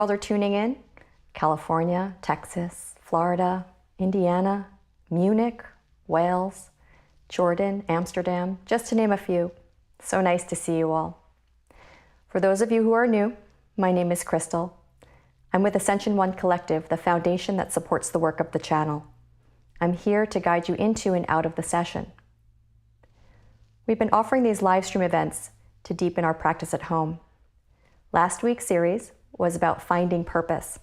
are tuning in, California, Texas, Florida, Indiana, Munich, Wales, Jordan, Amsterdam, just to name a few. So nice to see you all. For those of you who are new, my name is Crystal. I'm with Ascension One Collective, the foundation that supports the work of the channel. I'm here to guide you into and out of the session. We've been offering these live stream events to deepen our practice at home. Last week's series was about finding purpose.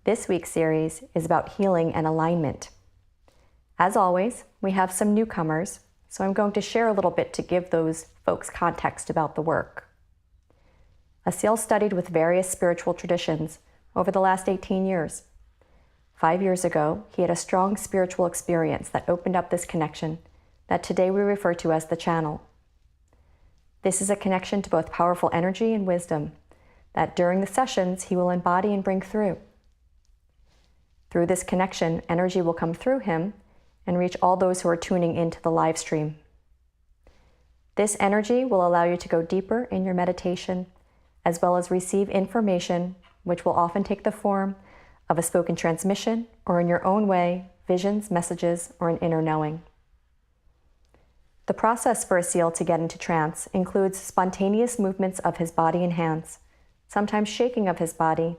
This week's series is about healing and alignment. As always, we have some newcomers, so I'm going to share a little bit to give those folks context about the work. Asil studied with various spiritual traditions over the last 18 years. 5 years ago, he had a strong spiritual experience that opened up this connection that today we refer to as the channel. This is a connection to both powerful energy and wisdom that during the sessions he will embody and bring through. Through this connection, energy will come through him and reach all those who are tuning into the live stream. This energy will allow you to go deeper in your meditation, as well as receive information, which will often take the form of a spoken transmission, or in your own way, visions, messages, or an inner knowing. The process for Asil to get into trance includes spontaneous movements of his body and hands, sometimes shaking of his body,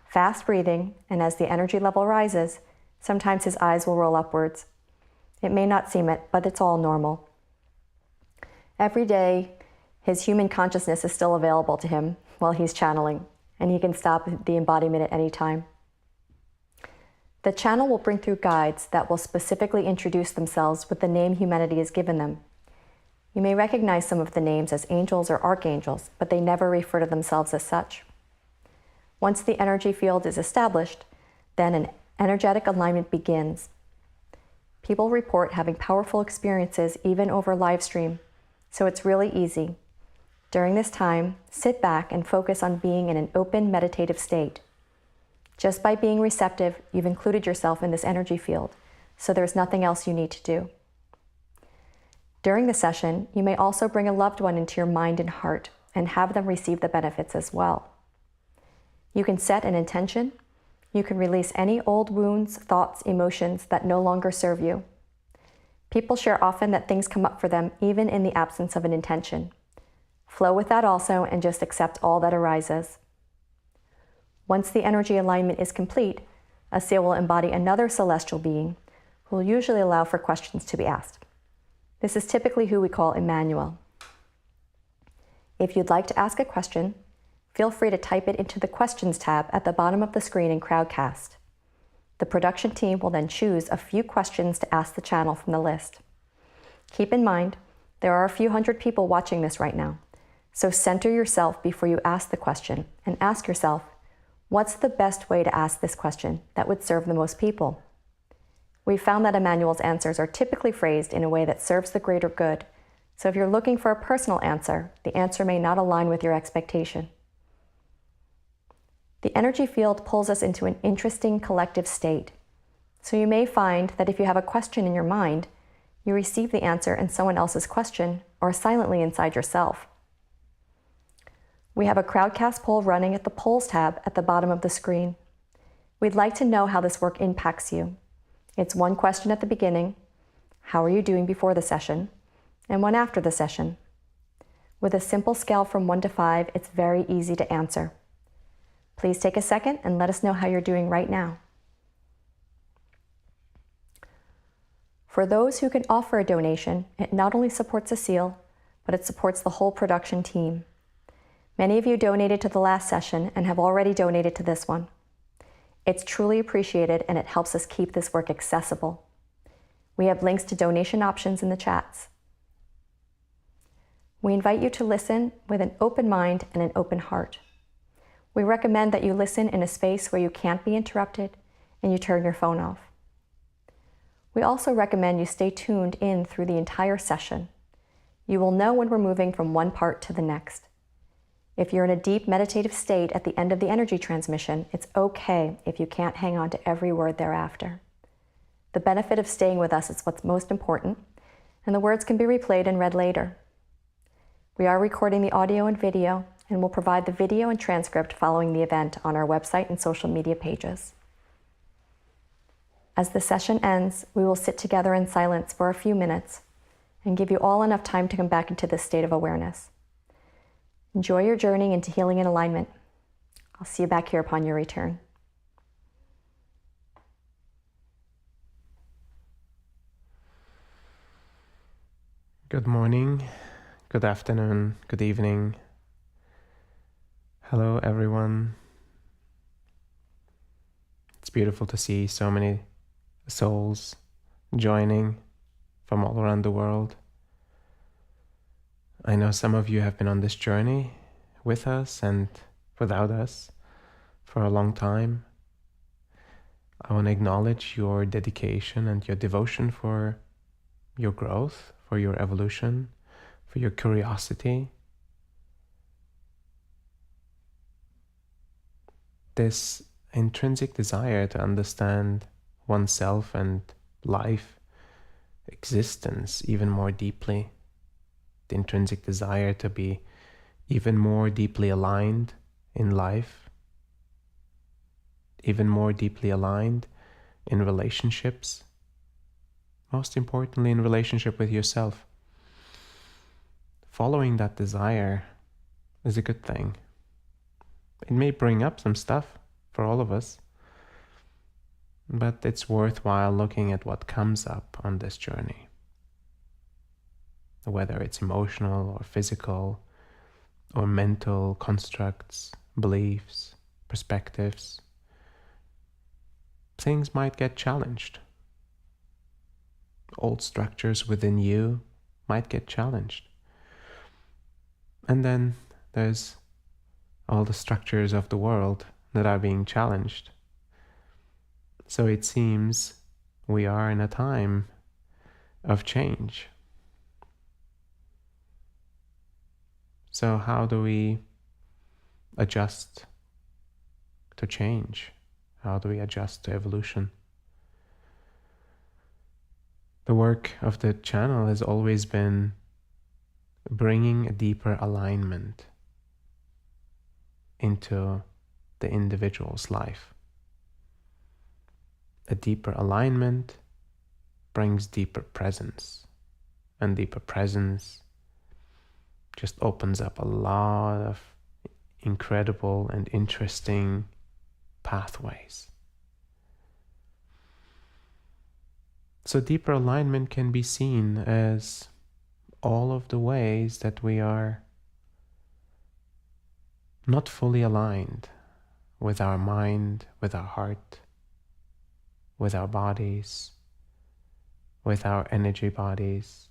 fast breathing, and as the energy level rises, sometimes his eyes will roll upwards. It may not seem it, but it's all normal. Every day, his human consciousness is still available to him while he's channeling, and he can stop the embodiment at any time. The channel will bring through guides that will specifically introduce themselves with the name humanity has given them. You may recognize some of the names as angels or archangels, but they never refer to themselves as such. Once the energy field is established, then an energetic alignment begins. People report having powerful experiences even over live stream, so it's really easy. During this time, sit back and focus on being in an open meditative state. Just by being receptive, you've included yourself in this energy field, so there's nothing else you need to do. During the session, you may also bring a loved one into your mind and heart and have them receive the benefits as well. You can set an intention. You can release any old wounds, thoughts, emotions that no longer serve you. People share often that things come up for them even in the absence of an intention. Flow with that also and just accept all that arises. Once the energy alignment is complete, Asil will embody another celestial being who will usually allow for questions to be asked. This is typically who we call Emmanuel. If you'd like to ask a question, feel free to type it into the Questions tab at the bottom of the screen in Crowdcast. The production team will then choose a few questions to ask the channel from the list. Keep in mind, there are a few hundred people watching this right now, so center yourself before you ask the question and ask yourself, what's the best way to ask this question that would serve the most people? We found that Emmanuel's answers are typically phrased in a way that serves the greater good, so if you're looking for a personal answer, the answer may not align with your expectation. The energy field pulls us into an interesting collective state, so you may find that if you have a question in your mind, you receive the answer in someone else's question or silently inside yourself. We have a Crowdcast poll running at the Polls tab at the bottom of the screen. We'd like to know how this work impacts you. It's one question at the beginning, how are you doing before the session, and one after the session. With a simple scale from 1 to 5, it's very easy to answer. Please take a second and let us know how you're doing right now. For those who can offer a donation, it not only supports Asil, but it supports the whole production team. Many of you donated to the last session and have already donated to this one. It's truly appreciated and it helps us keep this work accessible. We have links to donation options in the chats. We invite you to listen with an open mind and an open heart. We recommend that you listen in a space where you can't be interrupted and you turn your phone off. We also recommend you stay tuned in through the entire session. You will know when we're moving from one part to the next. If you're in a deep meditative state at the end of the energy transmission, it's okay if you can't hang on to every word thereafter. The benefit of staying with us is what's most important, and the words can be replayed and read later. We are recording the audio and video, and we'll provide the video and transcript following the event on our website and social media pages. As the session ends, we will sit together in silence for a few minutes and give you all enough time to come back into this state of awareness. Enjoy your journey into healing and alignment. I'll see you back here upon your return. Good morning, good afternoon, good evening. Hello, everyone. It's beautiful to see so many souls joining from all around the world. I know some of you have been on this journey with us and without us for a long time. I want to acknowledge your dedication and your devotion for your growth, for your evolution, for your curiosity. This intrinsic desire to understand oneself and life, existence even more deeply, the intrinsic desire to be even more deeply aligned in life, even more deeply aligned in relationships, most importantly in relationship with yourself. Following that desire is a good thing. It may bring up some stuff for all of us, but it's worthwhile looking at what comes up on this journey. Whether it's emotional or physical or mental constructs, beliefs, perspectives, things might get challenged. Old structures within you might get challenged. And then there's all the structures of the world that are being challenged. So it seems we are in a time of change. So how do we adjust to change? How do we adjust to evolution? The work of the channel has always been bringing a deeper alignment into the individual's life. A deeper alignment brings deeper presence, and deeper presence just opens up a lot of incredible and interesting pathways. So deeper alignment can be seen as all of the ways that we are not fully aligned with our mind, with our heart, with our bodies, with our energy bodies.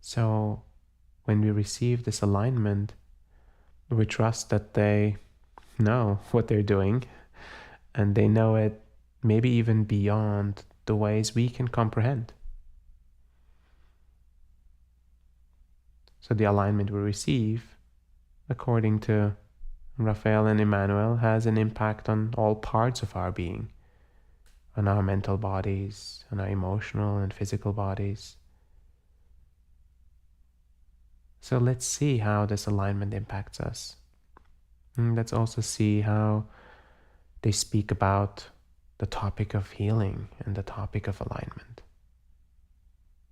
So when we receive this alignment, we trust that they know what they're doing, and they know it maybe even beyond the ways we can comprehend. So the alignment we receive, according to Raphael and Emmanuel, has an impact on all parts of our being, on our mental bodies, on our emotional and physical bodies. So let's see how this alignment impacts us. And let's also see how they speak about the topic of healing and the topic of alignment.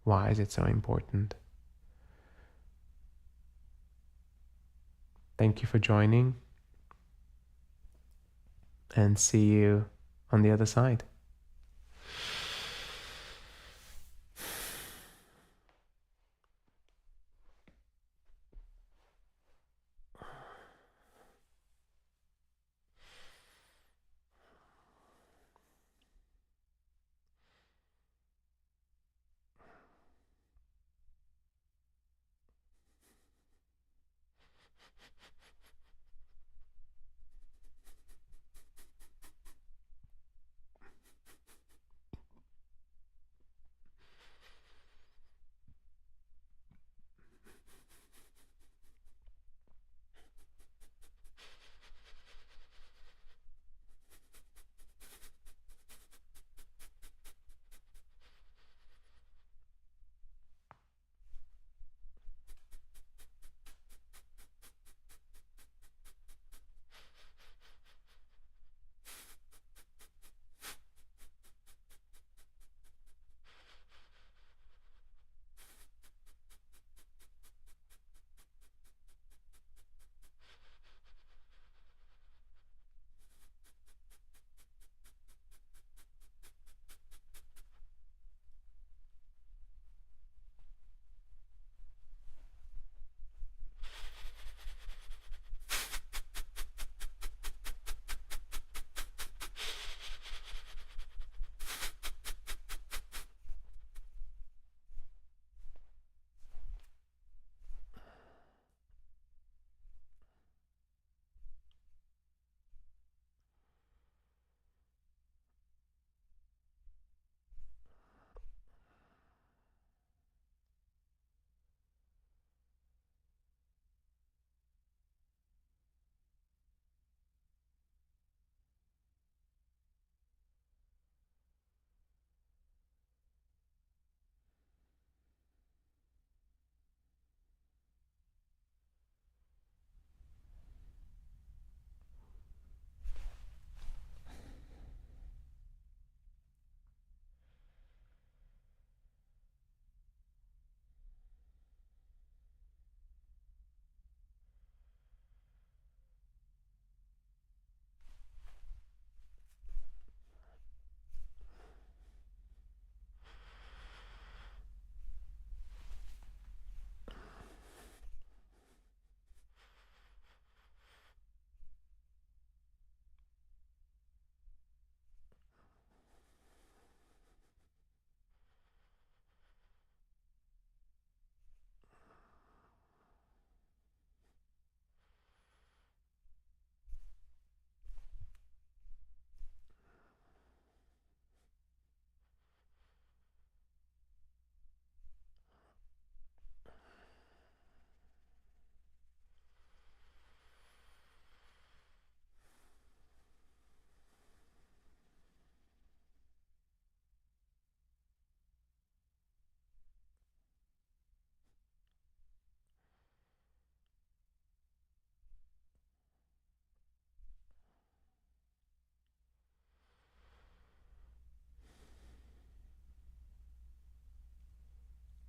Why is it so important? Thank you for joining, and see you on the other side.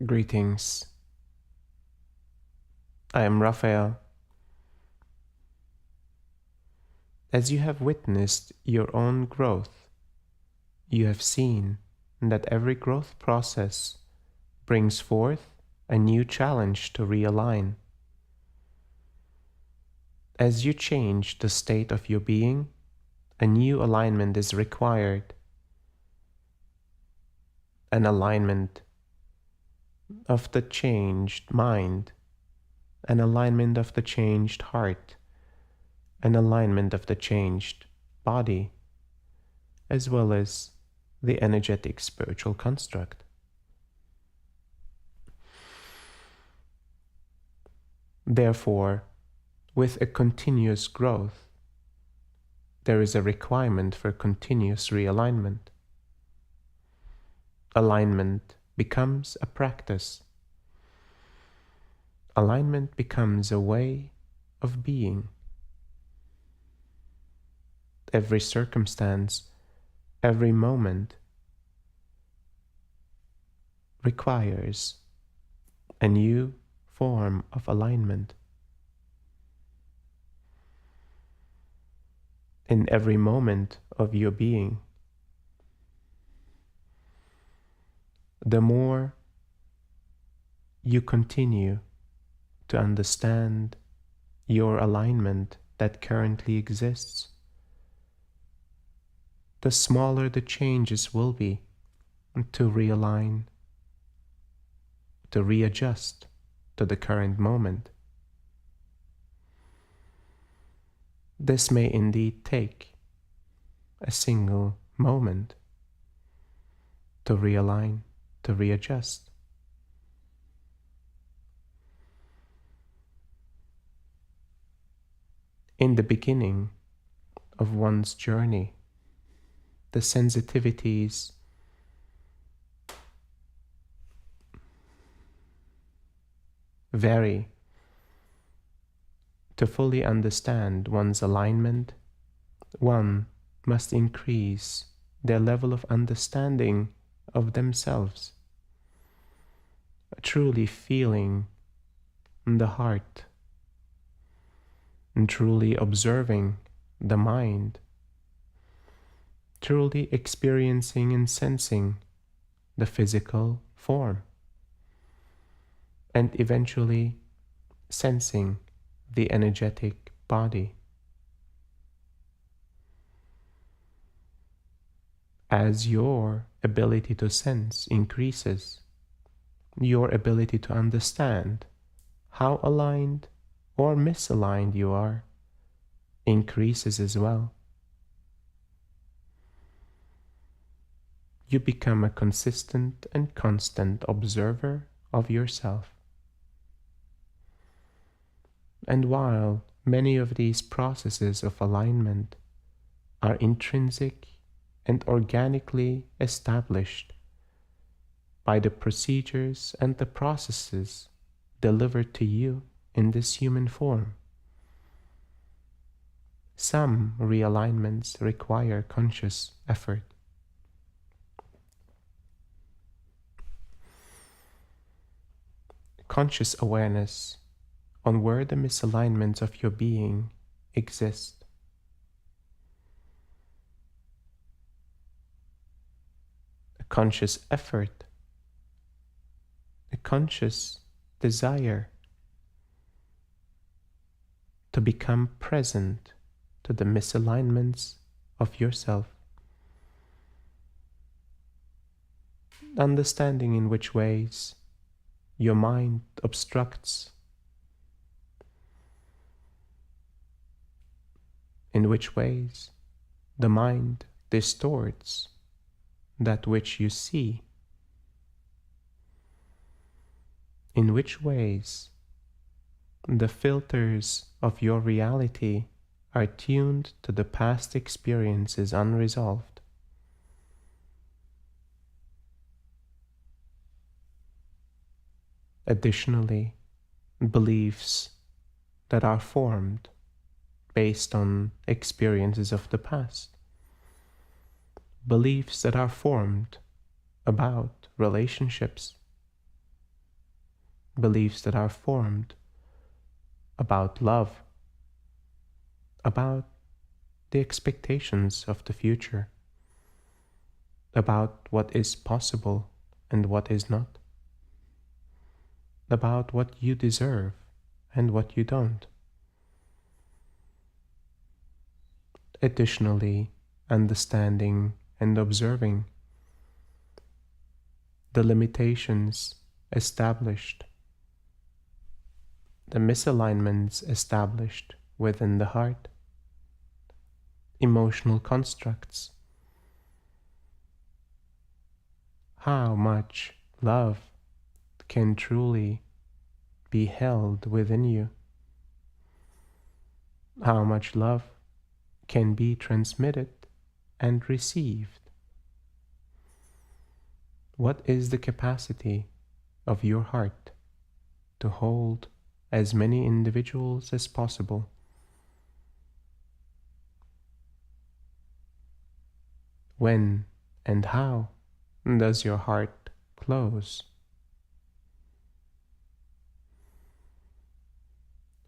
Greetings. I am Raphael. As you have witnessed your own growth, you have seen that every growth process brings forth a new challenge to realign. As you change the state of your being, a new alignment is required. An alignment of the changed mind, an alignment of the changed heart, an alignment of the changed body, as well as the energetic spiritual construct. Therefore, with a continuous growth, there is a requirement for continuous realignment. Alignment becomes a practice. Alignment becomes a way of being. Every circumstance, every moment requires a new form of alignment. In every moment of your being, the more you continue to understand your alignment that currently exists, the smaller the changes will be to realign, to readjust to the current moment. This may indeed take a single moment to realign, to readjust. In the beginning of one's journey, the sensitivities vary. To fully understand one's alignment, one must increase their level of understanding of themselves, truly feeling the heart, and truly observing the mind, truly experiencing and sensing the physical form, and eventually sensing the energetic body. As your ability to sense increases, your ability to understand how aligned or misaligned you are increases as well. You become a consistent and constant observer of yourself. And while many of these processes of alignment are intrinsic and organically established by the procedures and the processes delivered to you in this human form, some realignments require conscious effort. Conscious awareness on where the misalignments of your being exist. A conscious effort, a conscious desire to become present to the misalignments of yourself. Understanding in which ways your mind obstructs, in which ways the mind distorts that which you see, in which ways the filters of your reality are tuned to the past experiences unresolved. Additionally, beliefs that are formed based on experiences of the past, beliefs that are formed about relationships, beliefs that are formed about love, about the expectations of the future, about what is possible and what is not, about what you deserve and what you don't. Additionally, understanding and observing the limitations established, the misalignments established within the heart, emotional constructs, how much love can truly be held within you, how much love can be transmitted and received. What is the capacity of your heart to hold as many individuals as possible? When and how does your heart close?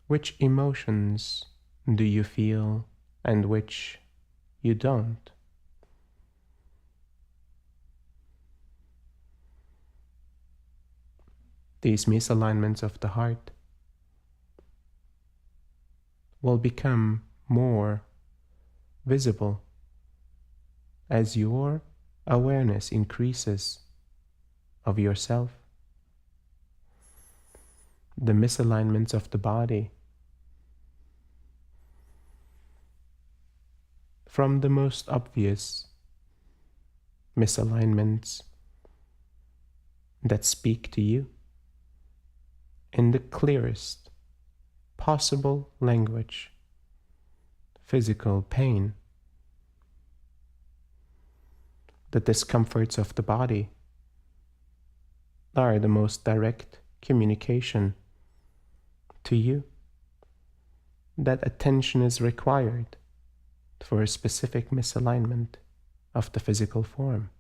Which emotions do you feel and which you don't? These misalignments of the heart will become more visible as your awareness increases of yourself. The misalignments of the body, from the most obvious misalignments that speak to you in the clearest possible language, physical pain, the discomforts of the body are the most direct communication to you that attention is required for a specific misalignment of the physical form.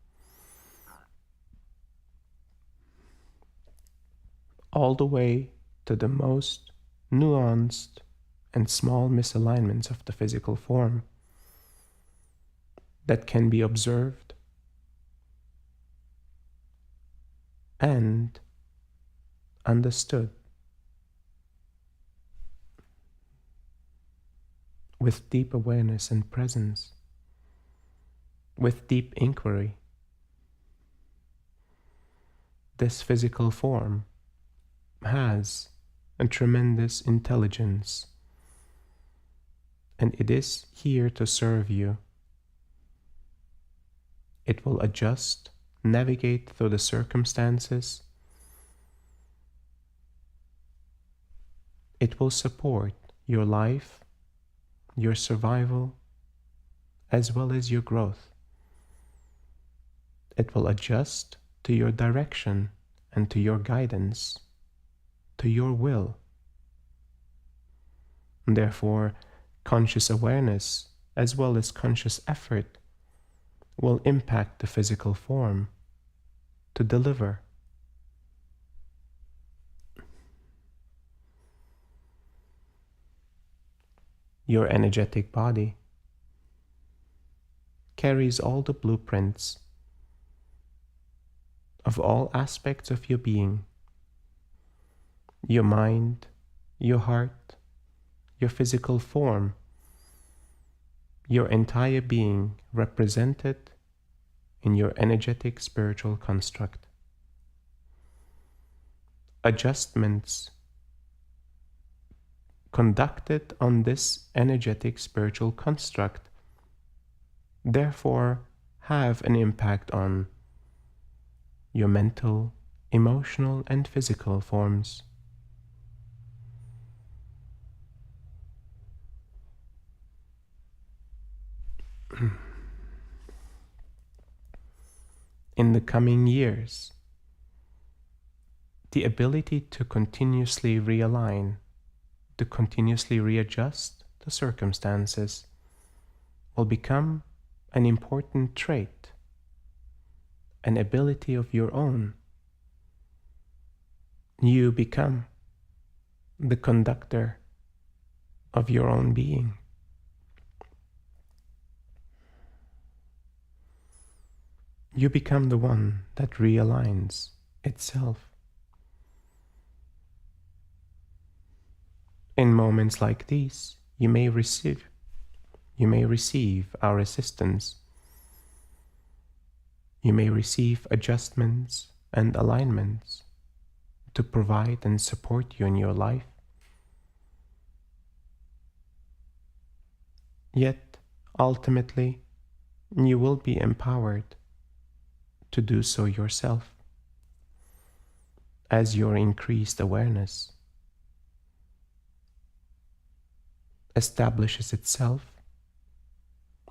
All the way to the most nuanced and small misalignments of the physical form that can be observed and understood with deep awareness and presence, with deep inquiry. This physical form has a tremendous intelligence, and it is here to serve you. It will adjust, navigate through the circumstances. It will support your life, your survival, as well as your growth. It will adjust to your direction and to your guidance, to your will. Therefore, conscious awareness as well as conscious effort will impact the physical form to deliver. Your energetic body carries all the blueprints of all aspects of your being, your mind, your heart, your physical form, your entire being represented in your energetic spiritual construct. Adjustments conducted on this energetic spiritual construct therefore have an impact on your mental, emotional, and physical forms. In the coming years, the ability to continuously realign, to continuously readjust the circumstances will become an important trait, an ability of your own You become the conductor of your own being. You become the one that realigns itself. In moments like these, you may receive our assistance. You may receive adjustments and alignments to provide and support you in your life. Yet, ultimately, you will be empowered to do so yourself as your increased awareness establishes itself,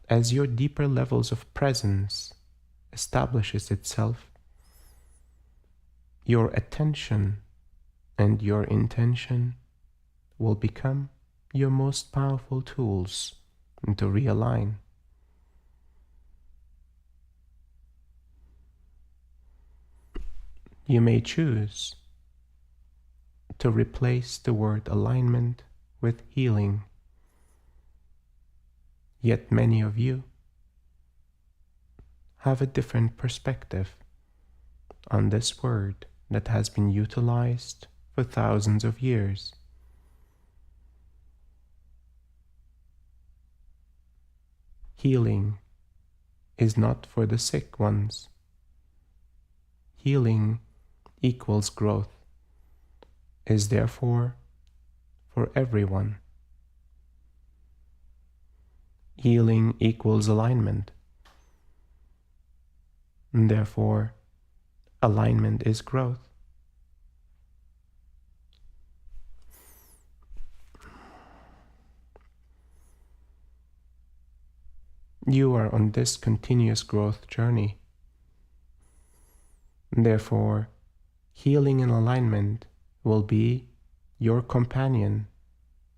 as your deeper levels of presence establishes itself. Your attention and your intention will become your most powerful tools to realign. You may choose to replace the word alignment with healing. Yet many of you have a different perspective on this word that has been utilized for thousands of years. Healing is not for the sick ones. Healing equals growth, is therefore for everyone. Healing equals alignment, and therefore alignment is growth. You are on this continuous growth journey. Therefore, healing and alignment will be your companion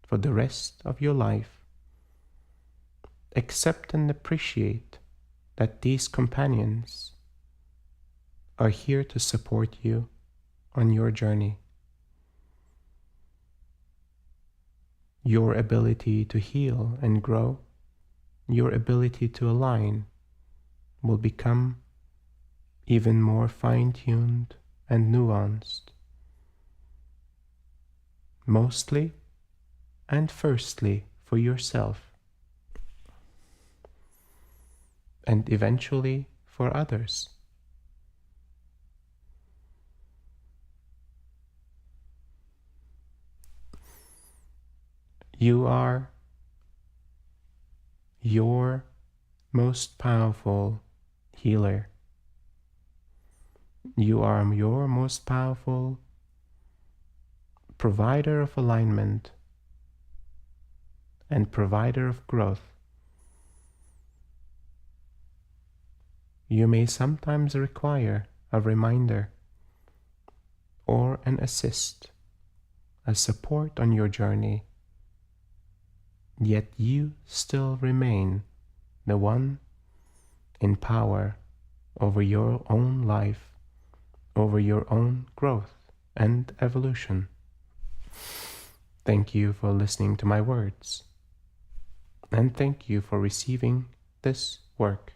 for the rest of your life. Accept and appreciate that these companions are here to support you on your journey. Your ability to heal and grow, your ability to align, will become even more fine-tuned and nuanced. Mostly and firstly for yourself, and eventually for others. You are your most powerful healer. You are your most powerful provider of alignment and provider of growth. You may sometimes require a reminder or an assist, a support on your journey, yet you still remain the one in power over your own life, over your own growth and evolution. Thank you for listening to my words, and thank you for receiving this work.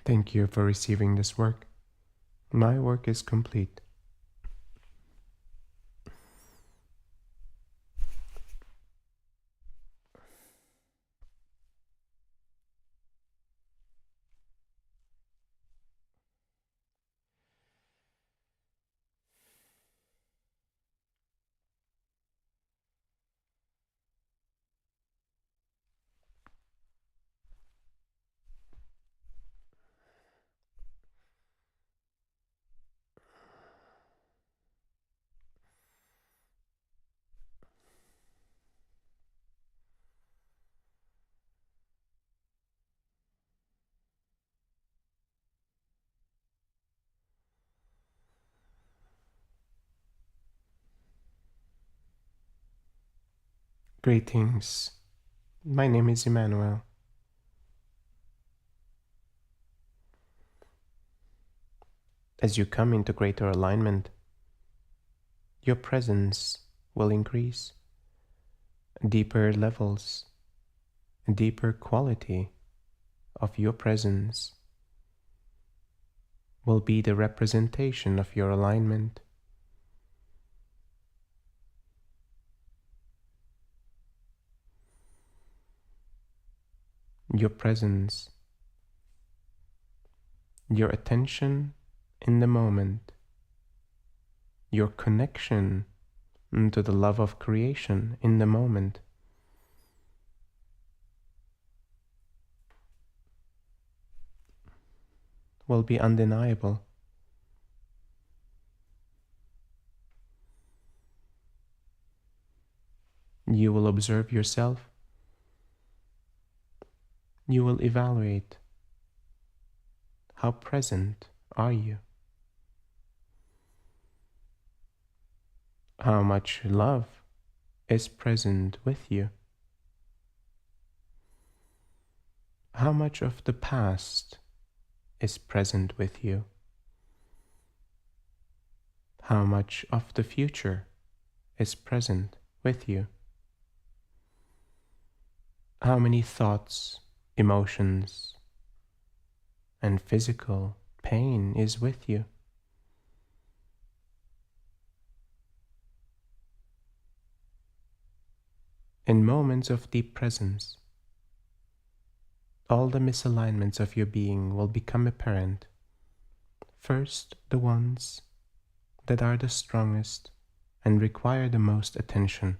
Thank you for receiving this work. My work is complete. Greetings. My name is Emmanuel. As you come into greater alignment, your presence will increase. Deeper levels, deeper quality of your presence will be the representation of your alignment. Your presence, your attention in the moment, your connection to the love of creation in the moment will be undeniable. You will observe yourself. You will evaluate how present are you? How much love is present with you? How much of the past is present with you? How much of the future is present with you? How many thoughts, emotions, and physical pain is with you? In moments of deep presence, all the misalignments of your being will become apparent. First, the ones that are the strongest and require the most attention,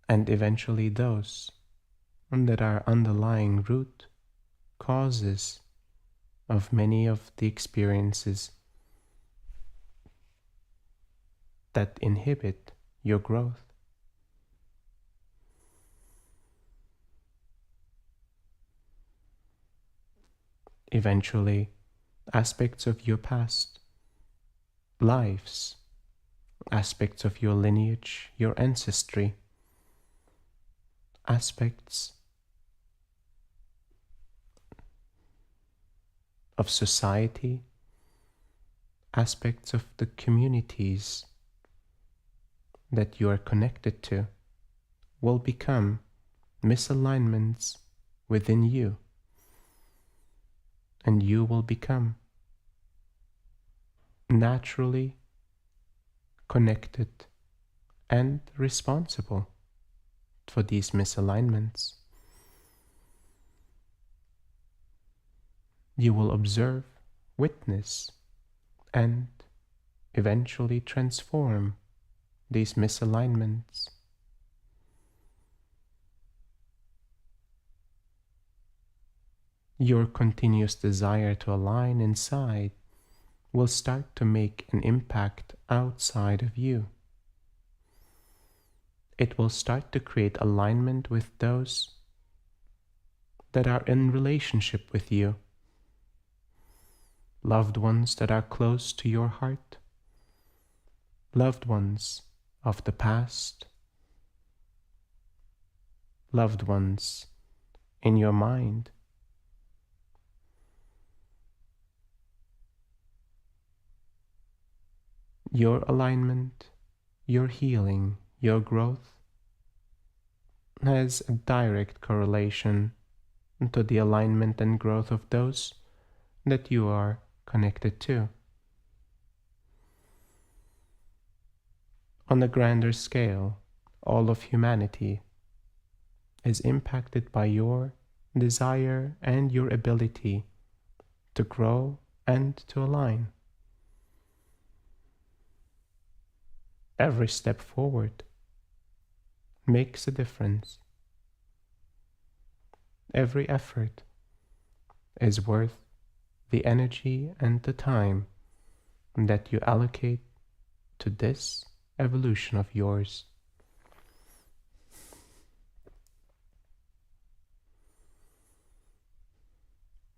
and eventually those that are underlying root causes of many of the experiences that inhibit your growth. Eventually, aspects of your past lives, aspects of your lineage, your ancestry, aspects of society, aspects of the communities that you are connected to will become misalignments within you, and you will become naturally connected and responsible for these misalignments. You will observe, witness, and eventually transform these misalignments. Your continuous desire to align inside will start to make an impact outside of you. It will start to create alignment with those that are in relationship with you, loved ones that are close to your heart, loved ones of the past, loved ones in your mind. Your alignment, your healing, your growth has a direct correlation to the alignment and growth of those that you are connected to. On a grander scale, all of humanity is impacted by your desire and your ability to grow and to align. Every step forward makes a difference. Every effort is worth the energy and the time that you allocate to this evolution of yours.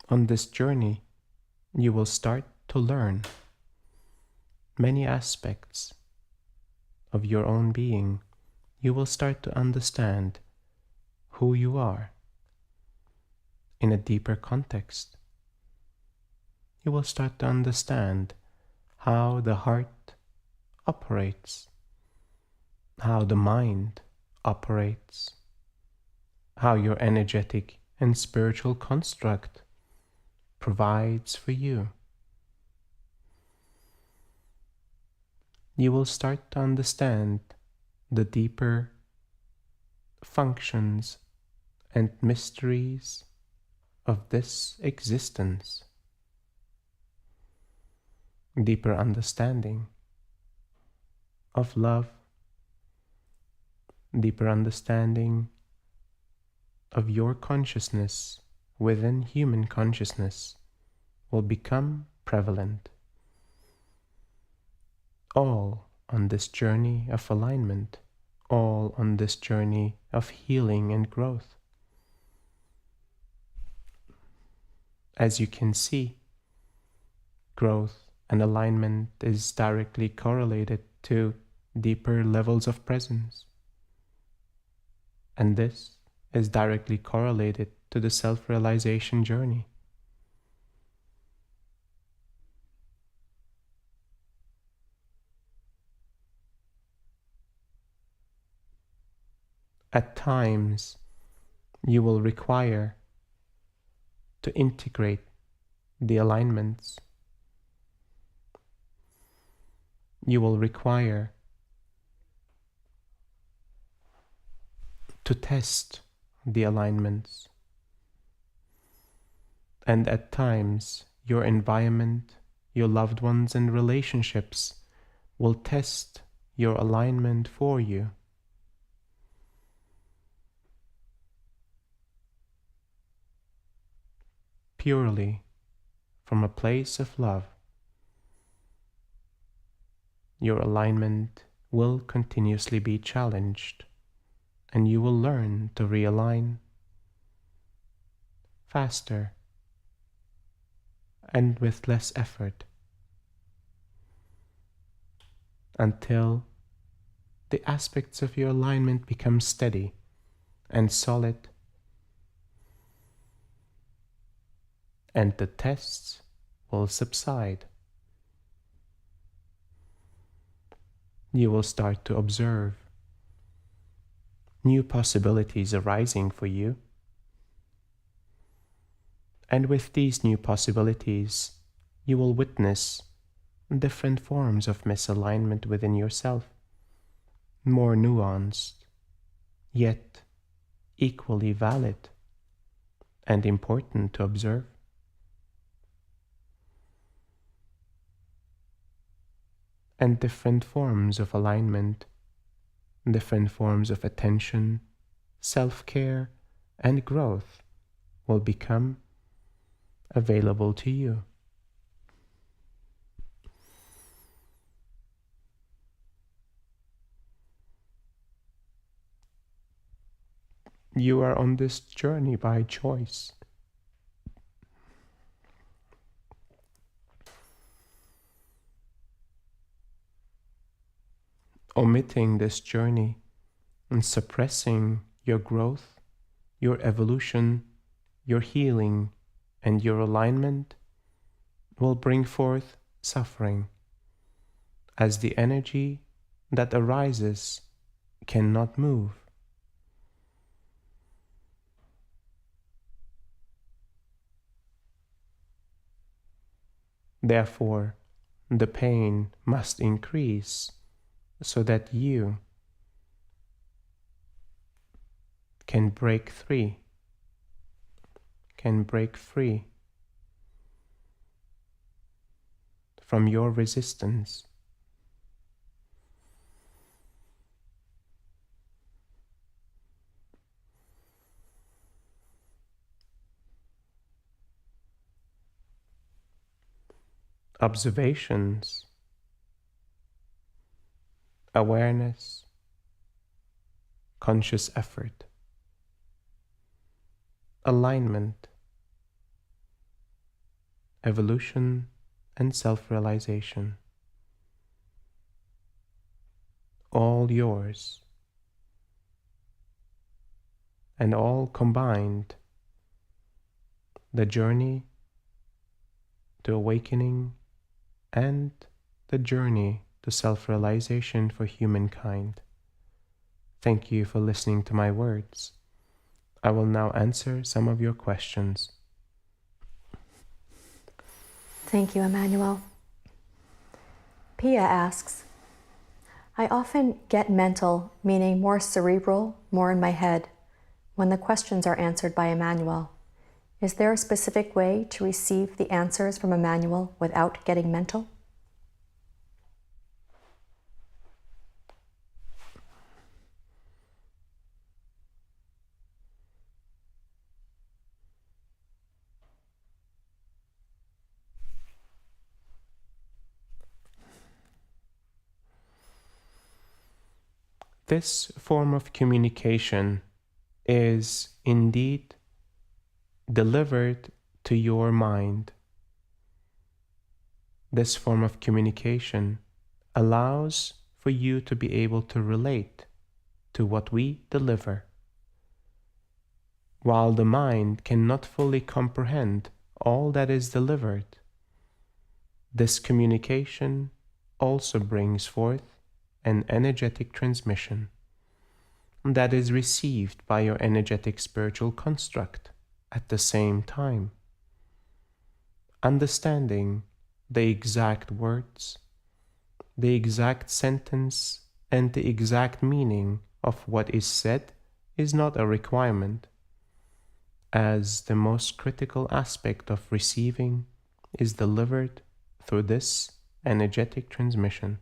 On this journey, you will start to learn many aspects of your own being. You will start to understand who you are in a deeper context. You will start to understand how the heart operates, how the mind operates, how your energetic and spiritual construct provides for you. You will start to understand the deeper functions and mysteries of this existence. Deeper understanding of love, deeper understanding of your consciousness within human consciousness will become prevalent. All on this journey of alignment, all on this journey of healing and growth. As you can see, growth and alignment is directly correlated to deeper levels of presence. And this is directly correlated to the self-realization journey. At times, you will require to integrate the alignments. You will require to test the alignments. And at times, your environment, your loved ones and relationships will test your alignment for you. Purely from a place of love, your alignment will continuously be challenged, and you will learn to realign faster and with less effort until the aspects of your alignment become steady and solid, and the tests will subside. You will start to observe new possibilities arising for you. And with these new possibilities, you will witness different forms of misalignment within yourself, more nuanced, yet equally valid and important to observe. And different forms of alignment, different forms of attention, self-care, and growth will become available to you. You are on this journey by choice. Omitting this journey and suppressing your growth, your evolution, your healing, and your alignment will bring forth suffering, as the energy that arises cannot move. Therefore, the pain must increase so that you can break free from your resistance. Observations, awareness, conscious effort, alignment, evolution, and self-realization. All yours, and all combined, the journey to awakening and the journey to self-realization for humankind. Thank you for listening to my words. I will now answer some of your questions. Thank you, Emmanuel. Pia asks, I often get mental, meaning more cerebral, more in my head, when the questions are answered by Emmanuel. Is there a specific way to receive the answers from Emmanuel without getting mental? This form of communication is indeed delivered to your mind. This form of communication allows for you to be able to relate to what we deliver. While the mind cannot fully comprehend all that is delivered, this communication also brings forth an energetic transmission that is received by your energetic spiritual construct at the same time. Understanding the exact words, the exact sentence, and the exact meaning of what is said is not a requirement, as the most critical aspect of receiving is delivered through this energetic transmission.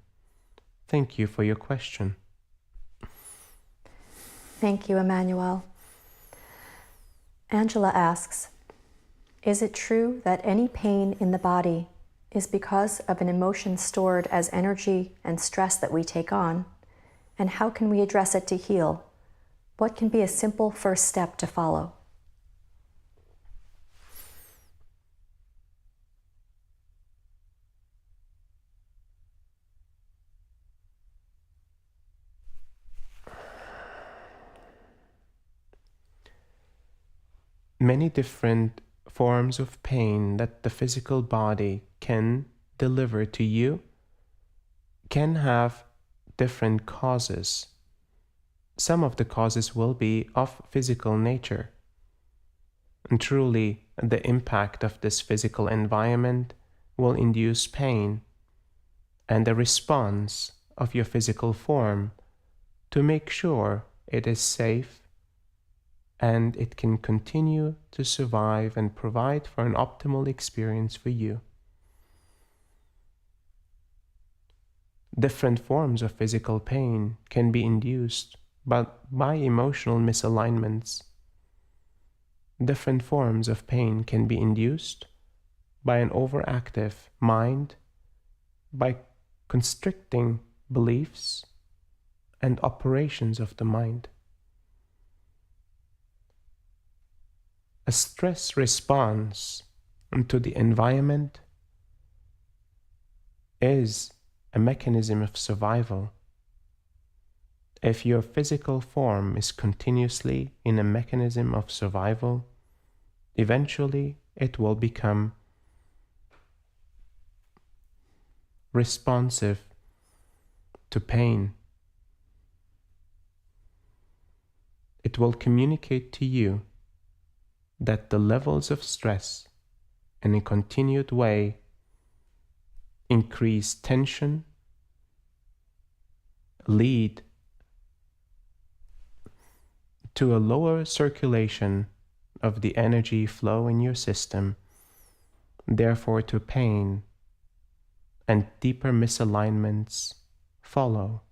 Thank you for your question. Thank you, Emmanuel. Angela asks, is it true that any pain in the body is because of an emotion stored as energy and stress that we take on? And how can we address it to heal? What can be a simple first step to follow? Many different forms of pain that the physical body can deliver to you can have different causes. Some of the causes will be of physical nature. And truly, the impact of this physical environment will induce pain and a response of your physical form to make sure it is safe and it can continue to survive and provide for an optimal experience for you. Different forms of physical pain can be induced by emotional misalignments. Different forms of pain can be induced by an overactive mind, by constricting beliefs and operations of the mind. A stress response to the environment is a mechanism of survival. If your physical form is continuously in a mechanism of survival, eventually it will become responsive to pain. It will communicate to you that the levels of stress in a continued way increase tension, lead to a lower circulation of the energy flow in your system, therefore to pain, and deeper misalignments follow.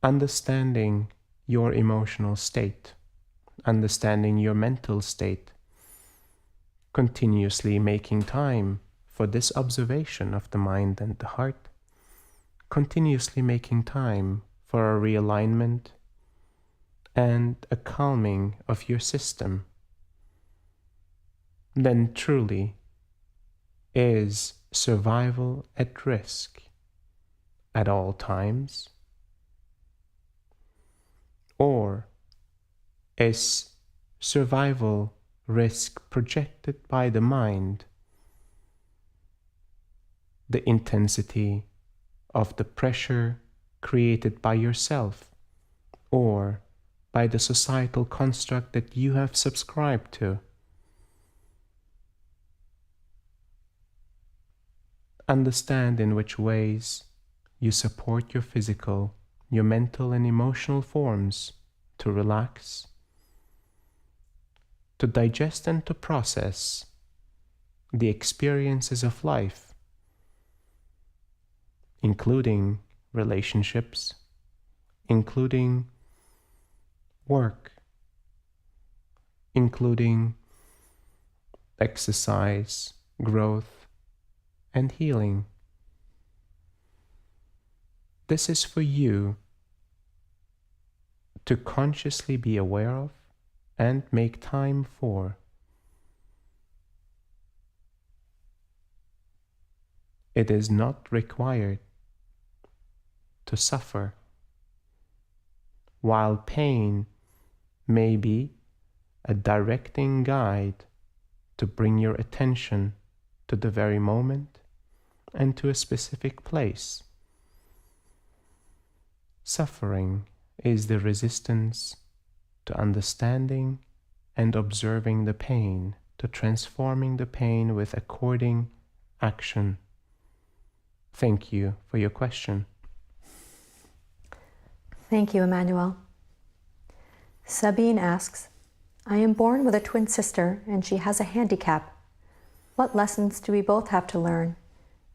Understanding your emotional state, understanding your mental state, continuously making time for this observation of the mind and the heart, continuously making time for a realignment and a calming of your system, then truly is survival at risk at all times, or is survival risk projected by the mind, the intensity of the pressure created by yourself or by the societal construct that you have subscribed to? Understand in which ways you support your physical, your mental and emotional forms to relax, to digest and to process the experiences of life, including relationships, including work, including exercise, growth, and healing. This is for you to consciously be aware of and make time for. It is not required to suffer. While pain may be a directing guide to bring your attention to the very moment and to a specific place, suffering is the resistance to understanding and observing the pain, to transforming the pain with according action. Thank you for your question. Thank you, Emmanuel. Sabine asks, I am born with a twin sister and she has a handicap. What lessons do we both have to learn?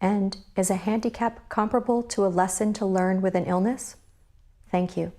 And is a handicap comparable to a lesson to learn with an illness? Thank you.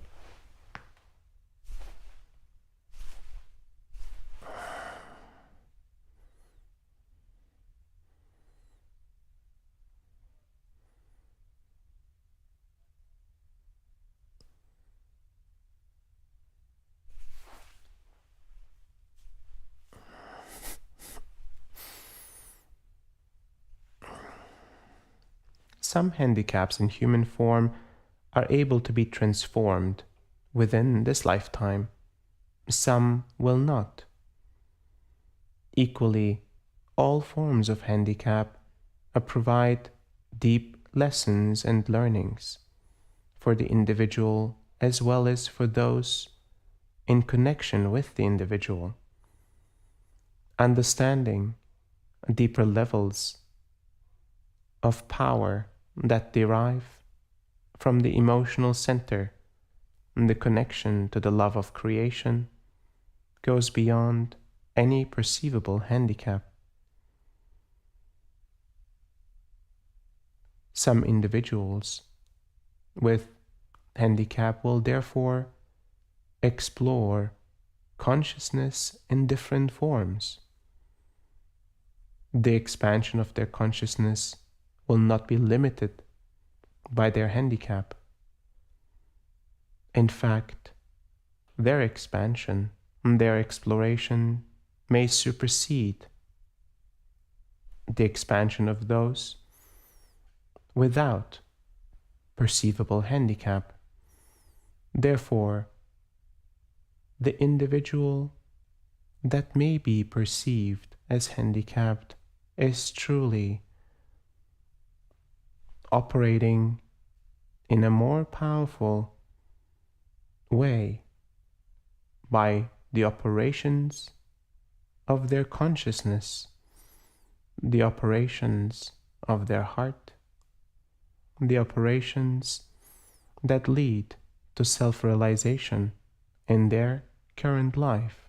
Some handicaps in human form are able to be transformed within this lifetime. Some will not. Equally, all forms of handicap provide deep lessons and learnings for the individual as well as for those in connection with the individual. Understanding deeper levels of power that derive from the emotional center and the connection to the love of creation goes beyond any perceivable handicap. Some individuals with handicap will therefore explore consciousness in different forms. The expansion of their consciousness will not be limited by their handicap. In fact, their expansion and their exploration may supersede the expansion of those without perceivable handicap. Therefore, the individual that may be perceived as handicapped is truly operating in a more powerful way by the operations of their consciousness, the operations of their heart, the operations that lead to self-realization in their current life.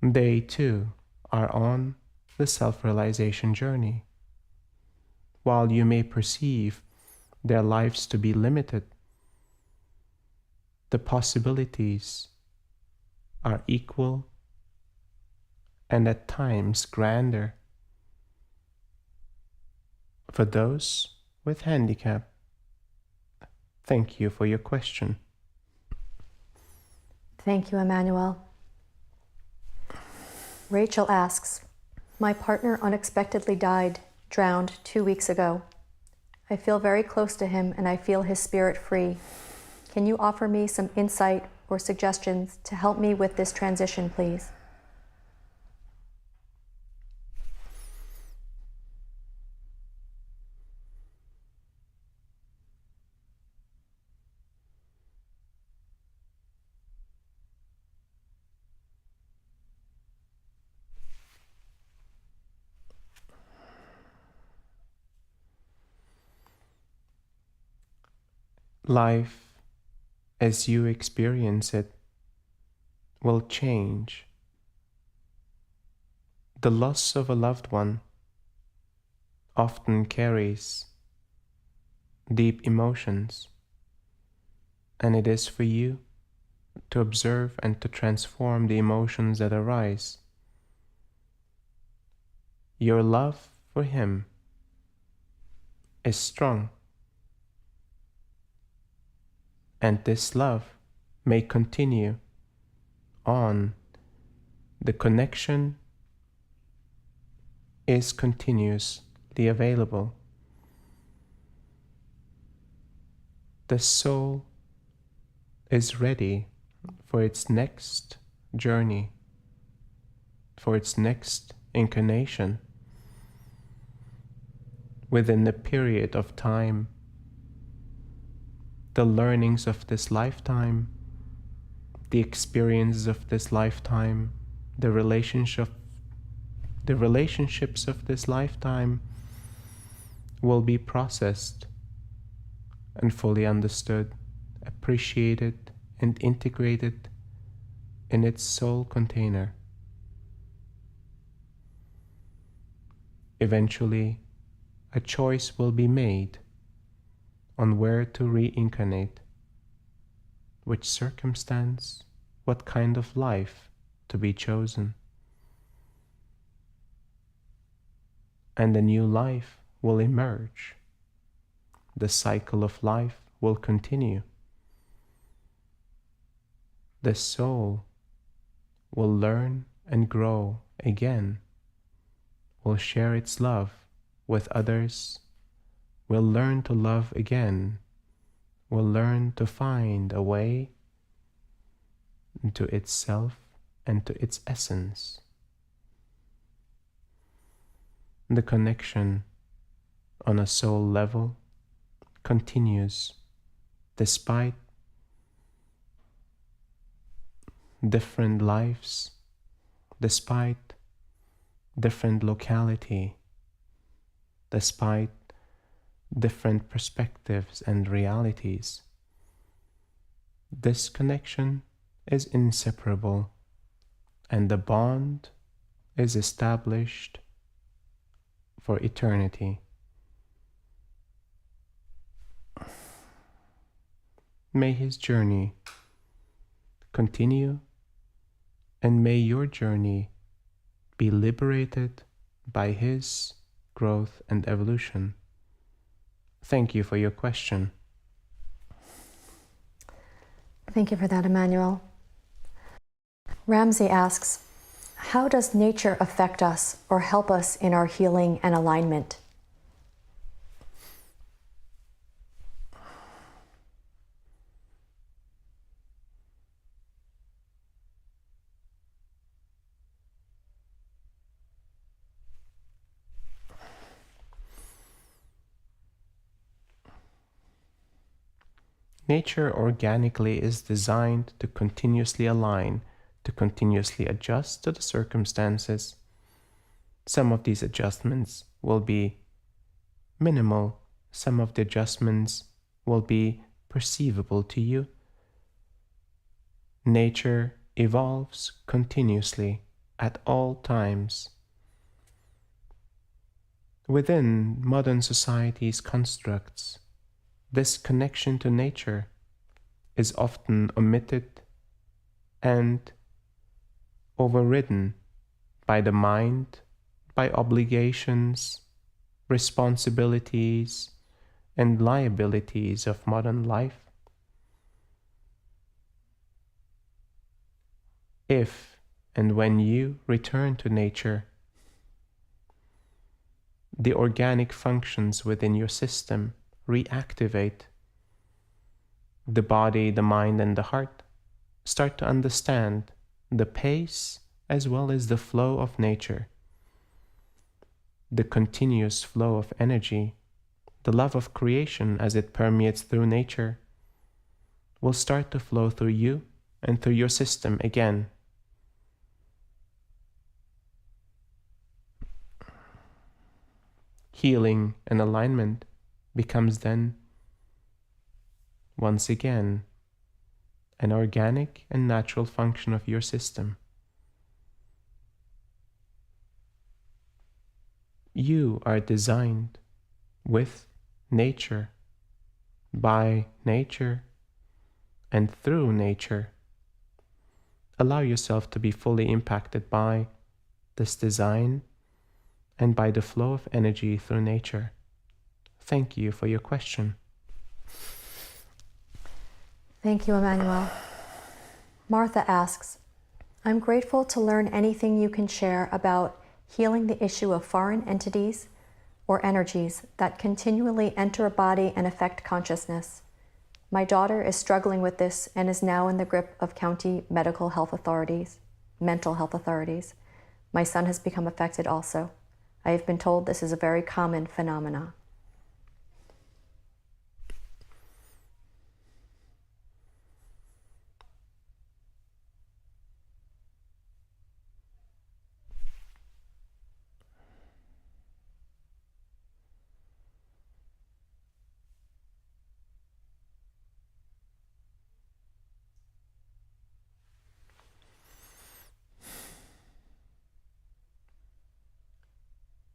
They too are on the self-realization journey. While you may perceive their lives to be limited, the possibilities are equal and at times grander for those with handicap. Thank you for your question. Thank you, Emmanuel. Rachel asks, my partner unexpectedly died, drowned 2 weeks ago. I feel very close to him and I feel his spirit free. Can you offer me some insight or suggestions to help me with this transition, please? Life, as you experience it, will change. The loss of a loved one often carries deep emotions, and it is for you to observe and to transform the emotions that arise. Your love for him is strong, and this love may continue on. The connection is continuously available. The soul is ready for its next journey, for its next incarnation within the period of time. The learnings of this lifetime, the experiences of this lifetime, the relationships of this lifetime will be processed and fully understood, appreciated, and integrated in its soul container. Eventually, a choice will be made on where to reincarnate, which circumstance, what kind of life to be chosen. And a new life will emerge. The cycle of life will continue. The soul will learn and grow again, will share its love with others, will learn to love again, will learn to find a way into itself and to its essence. The connection on a soul level continues despite different lives, despite different locality, despite different perspectives and realities. This connection is inseparable, and the bond is established for eternity. May his journey continue, and may your journey be liberated by his growth and evolution. Thank you for your question. Thank you for that, Emmanuel. Ramsey asks, how does nature affect us or help us in our healing and alignment? Nature organically is designed to continuously align to continuously adjust to the circumstances. Some of these adjustments will be minimal, some of the adjustments will be perceivable to you. Nature evolves continuously at all times. Within modern society's constructs, this connection to nature is often omitted and overridden by the mind, by obligations, responsibilities, and liabilities of modern life. If and when you return to nature, the organic functions within your system reactivate. The body, the mind, and the heart start to understand the pace as well as the flow of nature, the continuous flow of energy, the love of creation as it permeates through nature, will start to flow through you and through your system again. Healing and alignment becomes then, once again, an organic and natural function of your system. You are designed with nature, by nature, and through nature. Allow yourself to be fully impacted by this design and by the flow of energy through nature. Thank you for your question. Thank you, Emmanuel. Martha asks, I'm grateful to learn anything you can share about healing the issue of foreign entities or energies that continually enter a body and affect consciousness. My daughter is struggling with this and is now in the grip of county mental health authorities. My son has become affected also. I have been told this is a very common phenomenon.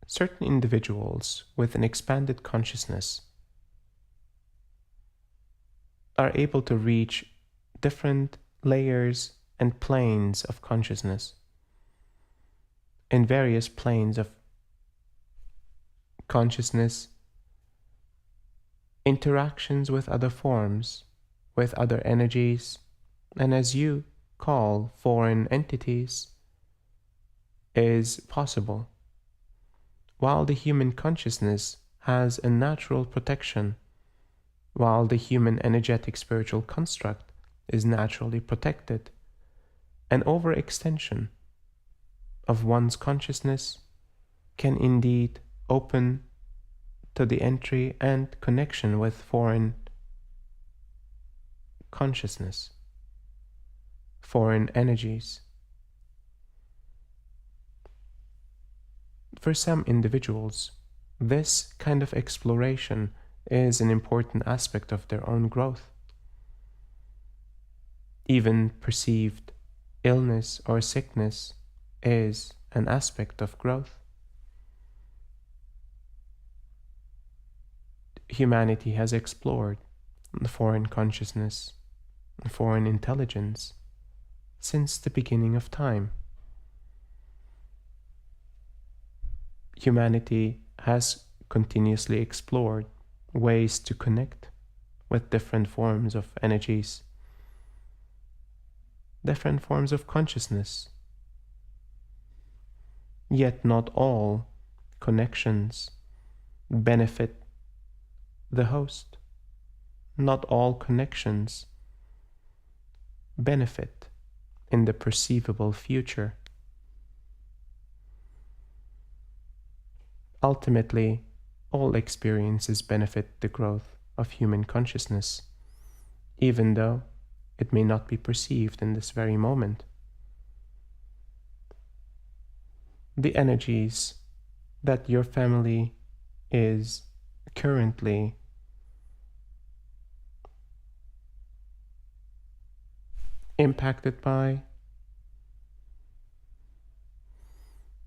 Certain individuals with an expanded consciousness are able to reach different layers and planes of consciousness. In various planes of consciousness, interactions with other forms, with other energies, and as you call foreign entities, is possible. While the human consciousness has a natural protection, while the human energetic spiritual construct is naturally protected, an overextension of one's consciousness can indeed open to the entry and connection with foreign consciousness, foreign energies. For some individuals, this kind of exploration is an important aspect of their own growth. Even perceived illness or sickness is an aspect of growth. Humanity has explored the foreign consciousness, foreign intelligence, since the beginning of time. Humanity has continuously explored ways to connect with different forms of energies, different forms of consciousness. Yet not all connections benefit the host. Not all connections benefit in the perceivable future. Ultimately, all experiences benefit the growth of human consciousness, even though it may not be perceived in this very moment. the energies that your family is currently impacted by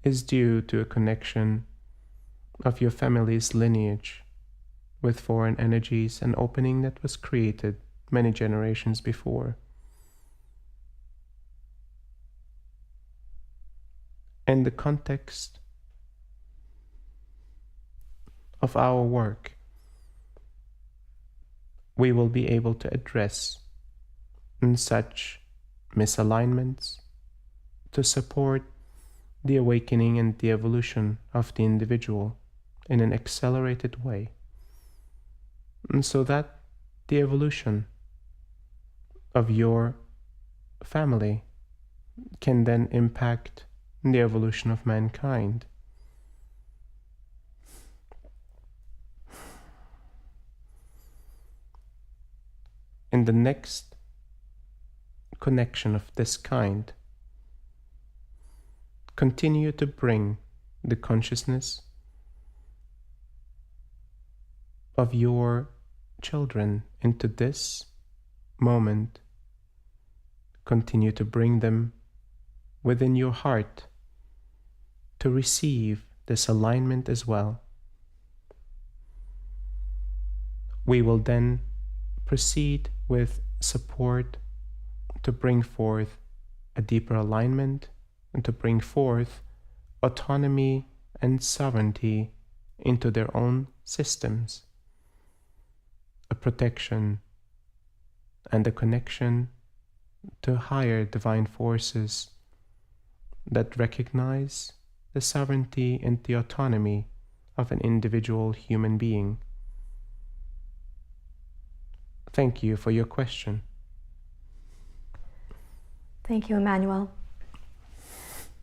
is due to a connection of your family's lineage with foreign energies, an opening that was created many generations before. In the context of our work, we will be able to address such misalignments to support the awakening and the evolution of the individual in an accelerated way, and so that the evolution of your family can then impact the evolution of mankind. In the next connection of this kind, continue to bring the consciousness of your children into this moment. Continue to bring them within your heart to receive this alignment as well. We will then proceed with support to bring forth a deeper alignment and to bring forth autonomy and sovereignty into their own systems, a protection and a connection to higher divine forces that recognize the sovereignty and the autonomy of an individual human being. Thank you for your question. Thank you, Emmanuel.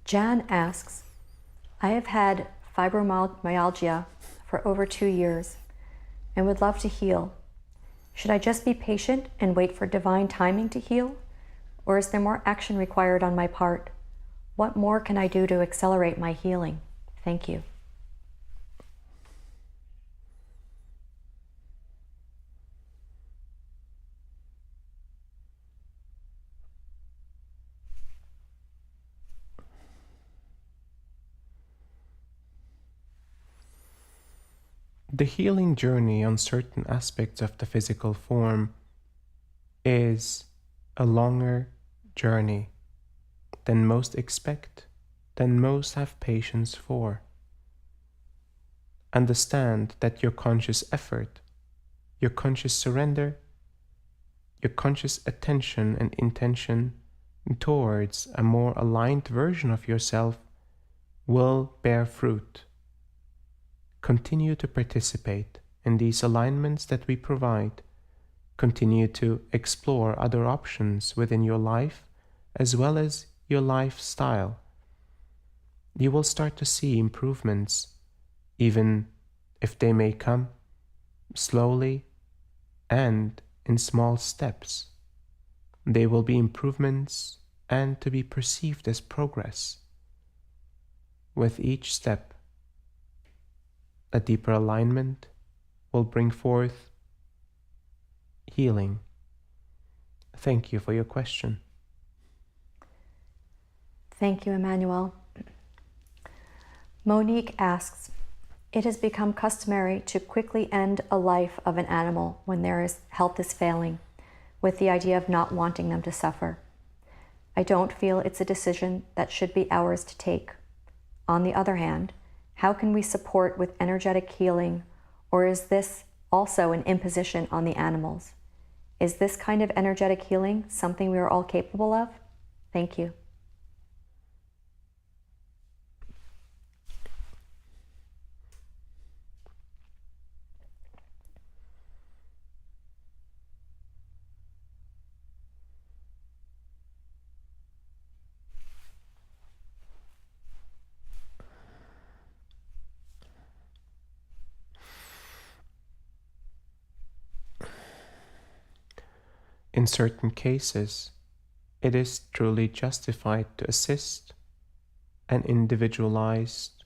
Jan asks, I have had fibromyalgia for over 2 years and would love to heal. Should I just be patient and wait for divine timing to heal? Or is there more action required on my part? What more can I do to accelerate my healing? Thank you. The healing journey on certain aspects of the physical form is a longer journey than most expect, than most have patience for. Understand that your conscious effort, your conscious surrender, your conscious attention and intention towards a more aligned version of yourself will bear fruit. Continue to participate in these alignments that we provide. Continue to explore other options within your life as well as your lifestyle. You will start to see improvements, even if they may come slowly and in small steps. They will be improvements and to be perceived as progress. With each step, a deeper alignment will bring forth healing. Thank you for your question. Thank you, Emmanuel. Monique asks, it has become customary to quickly end a life of an animal when health is failing, with the idea of not wanting them to suffer. I don't feel it's a decision that should be ours to take. On the other hand, how can we support with energetic healing, or is this also an imposition on the animals? Is this kind of energetic healing something we are all capable of? Thank you. In certain cases, it is truly justified to assist an individualized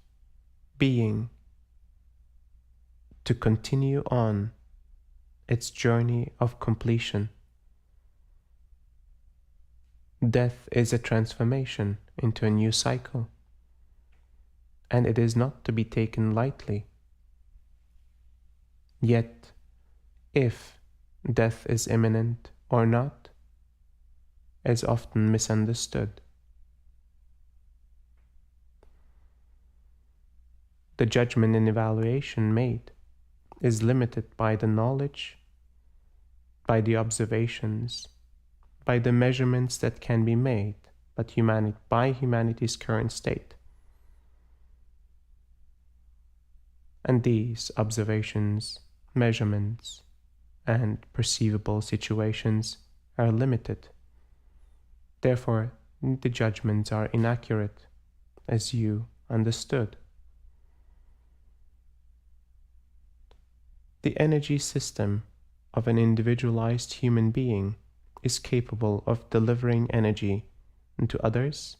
being to continue on its journey of completion. Death is a transformation into a new cycle, and it is not to be taken lightly. Yet, if death is imminent or not, is often misunderstood. The judgment and evaluation made is limited by the knowledge, by the observations, by the measurements that can be made by humanity's current state. And these observations, measurements, and perceivable situations are limited. Therefore, the judgments are inaccurate, as you understood. The energy system of an individualized human being is capable of delivering energy to others,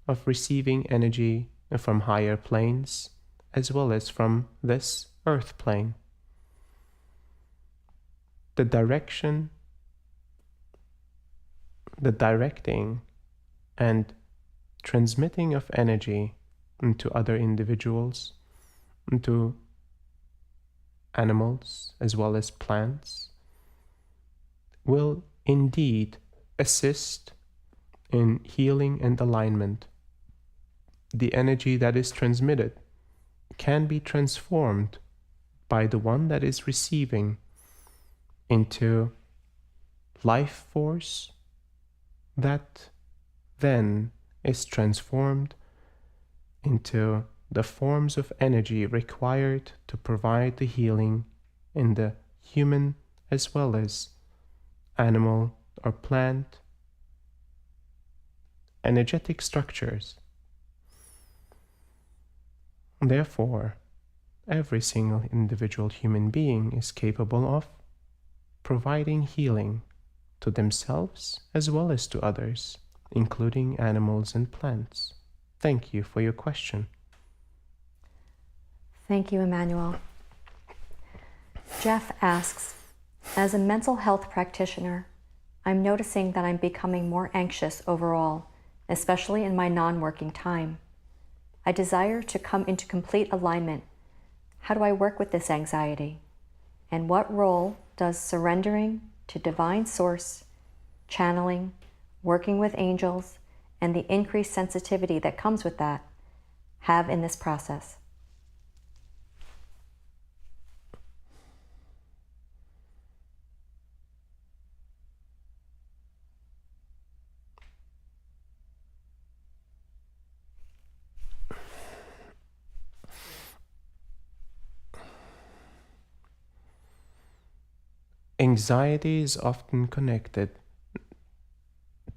of receiving energy from higher planes, as well as from this earth plane. The directing and transmitting of energy into other individuals, into animals, as well as plants, will indeed assist in healing and alignment. The energy that is transmitted can be transformed by the one that is receiving into life force that then is transformed into the forms of energy required to provide the healing in the human as well as animal or plant energetic structures. Therefore, every single individual human being is capable of providing healing to themselves as well as to others, including animals and plants. Thank you for your question. Thank you, Emmanuel. Jeff asks, as a mental health practitioner, I'm noticing that I'm becoming more anxious overall, especially in my non-working time. I desire to come into complete alignment. How do I work with this anxiety? And what role does surrendering to divine source, channeling, working with angels, and the increased sensitivity that comes with that have in this process? Anxiety is often connected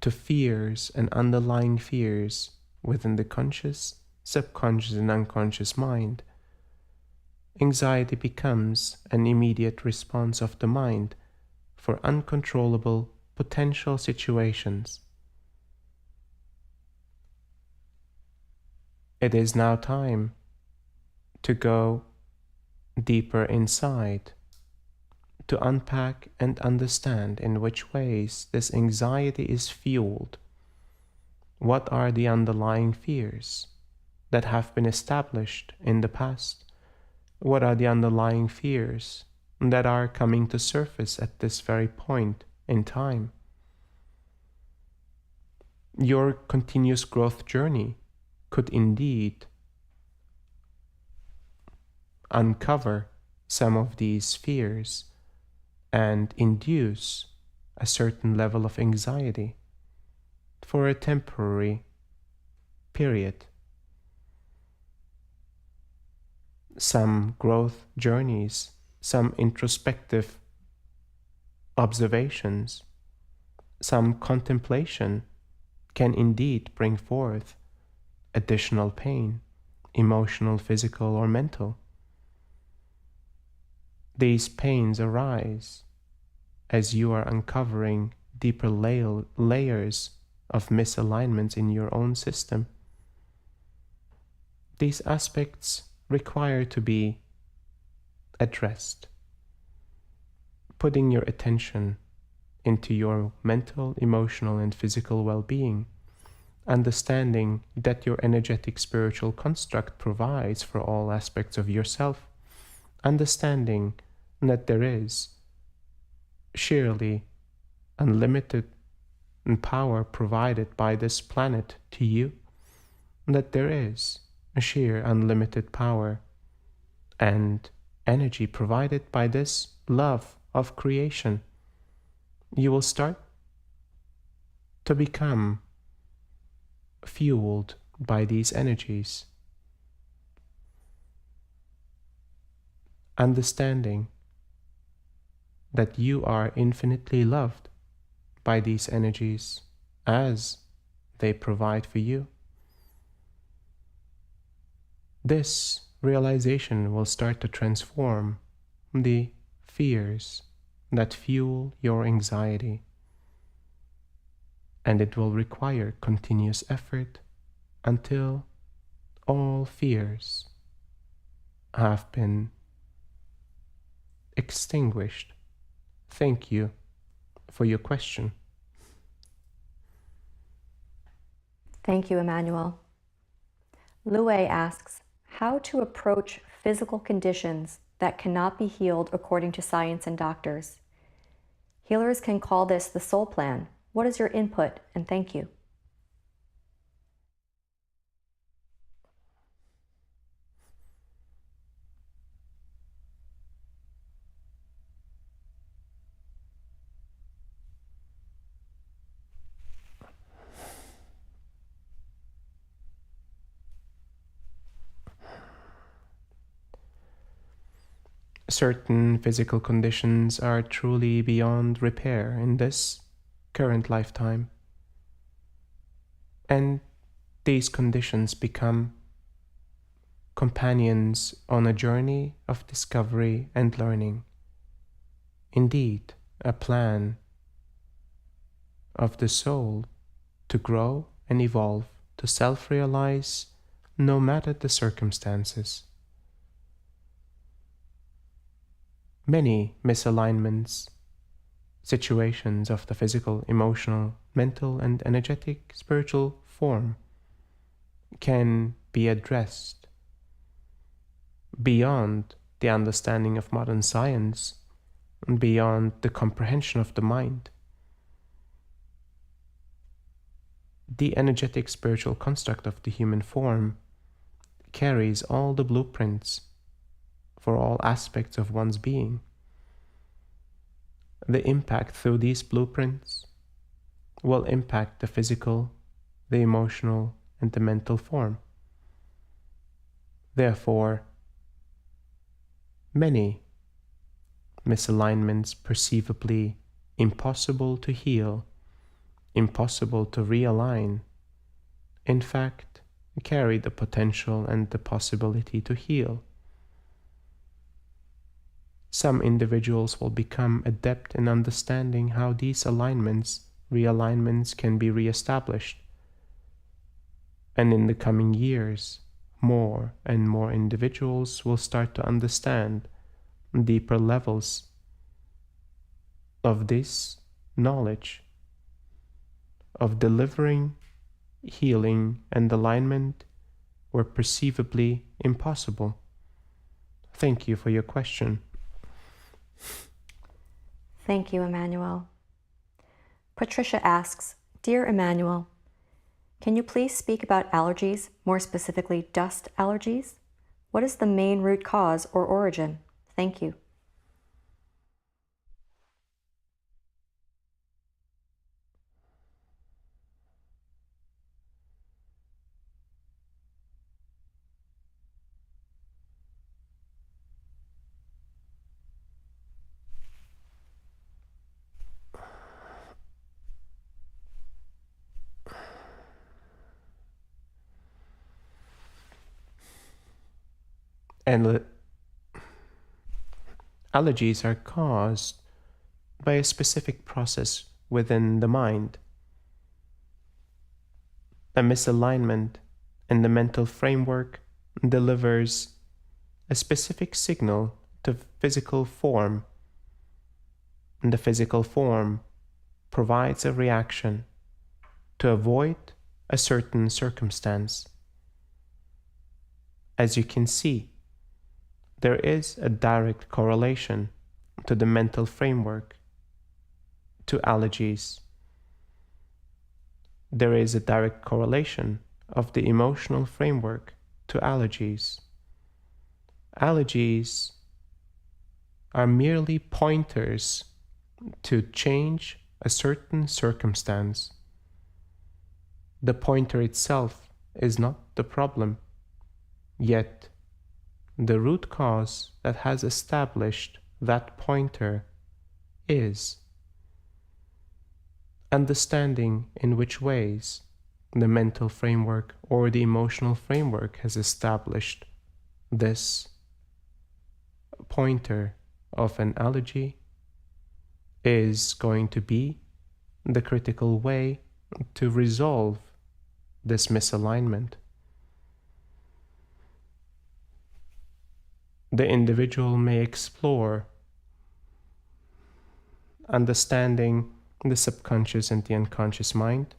to fears and underlying fears within the conscious, subconscious, and unconscious mind. Anxiety becomes an immediate response of the mind for uncontrollable potential situations. It is now time to go deeper inside, to unpack and understand in which ways this anxiety is fueled. What are the underlying fears that have been established in the past? What are the underlying fears that are coming to surface at this very point in time? Your continuous growth journey could indeed uncover some of these fears and induce a certain level of anxiety for a temporary period. Some growth journeys, some introspective observations, some contemplation can indeed bring forth additional pain, emotional, physical, or mental. These pains arise as you are uncovering deeper layers of misalignments in your own system. these aspects require to be addressed. Putting your attention into your mental, emotional, and physical well-being, understanding that your energetic spiritual construct provides for all aspects of yourself, understanding that there is sheerly unlimited power provided by this planet to you, that there is a sheer unlimited power and energy provided by this love of creation, you will start to become fueled by these energies. Understanding that you are infinitely loved by these energies as they provide for you. This realization will start to transform the fears that fuel your anxiety, and it will require continuous effort until all fears have been extinguished. Thank you for your question. Thank you, Emmanuel. Lue asks, how to approach physical conditions that cannot be healed according to science and doctors. Healers can call this the soul plan. What is your input? And thank you. Certain physical conditions are truly beyond repair in this current lifetime, and these conditions become companions on a journey of discovery and learning. Indeed, a plan of the soul to grow and evolve, to self-realize no matter the circumstances. Many misalignments, situations of the physical, emotional, mental, and energetic spiritual form can be addressed beyond the understanding of modern science and beyond the comprehension of the mind. The energetic spiritual construct of the human form carries all the blueprints for all aspects of one's being. The impact through these blueprints will impact the physical, the emotional, and the mental form. Therefore, many misalignments perceivably impossible to heal, impossible to realign, in fact, carry the potential and the possibility to heal. Some individuals will become adept in understanding how these alignments, realignments can be reestablished. And in the coming years, more and more individuals will start to understand deeper levels of this knowledge, of delivering, healing, and alignment were perceivably impossible. Thank you for your question. Thank you, Emmanuel. Patricia asks, Dear Emmanuel, can you please speak about allergies, more specifically dust allergies? What is the main root cause or origin? Thank you. And allergies are caused by a specific process within the mind, a misalignment in the mental framework delivers a specific signal to physical form, and the physical form provides a reaction to avoid a certain circumstance. As you can see, there is a direct correlation to the mental framework, to allergies. There is a direct correlation of the emotional framework to allergies. Allergies are merely pointers to change a certain circumstance. The pointer itself is not the problem, yet the root cause that has established that pointer is. Understanding in which ways the mental framework or the emotional framework has established this pointer of an allergy is going to be the critical way to resolve this misalignment. The individual may explore understanding the subconscious and the unconscious mind,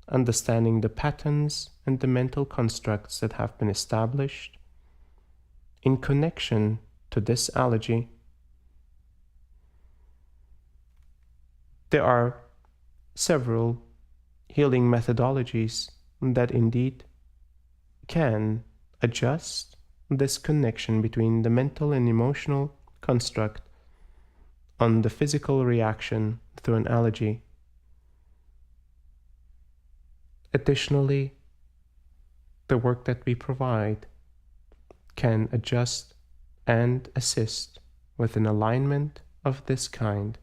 understanding the patterns and the mental constructs that have been established in connection to this allergy. There are several healing methodologies that indeed can adjust this connection between the mental and emotional construct on the physical reaction through an allergy. Additionally, the work that we provide can adjust and assist with an alignment of this kind.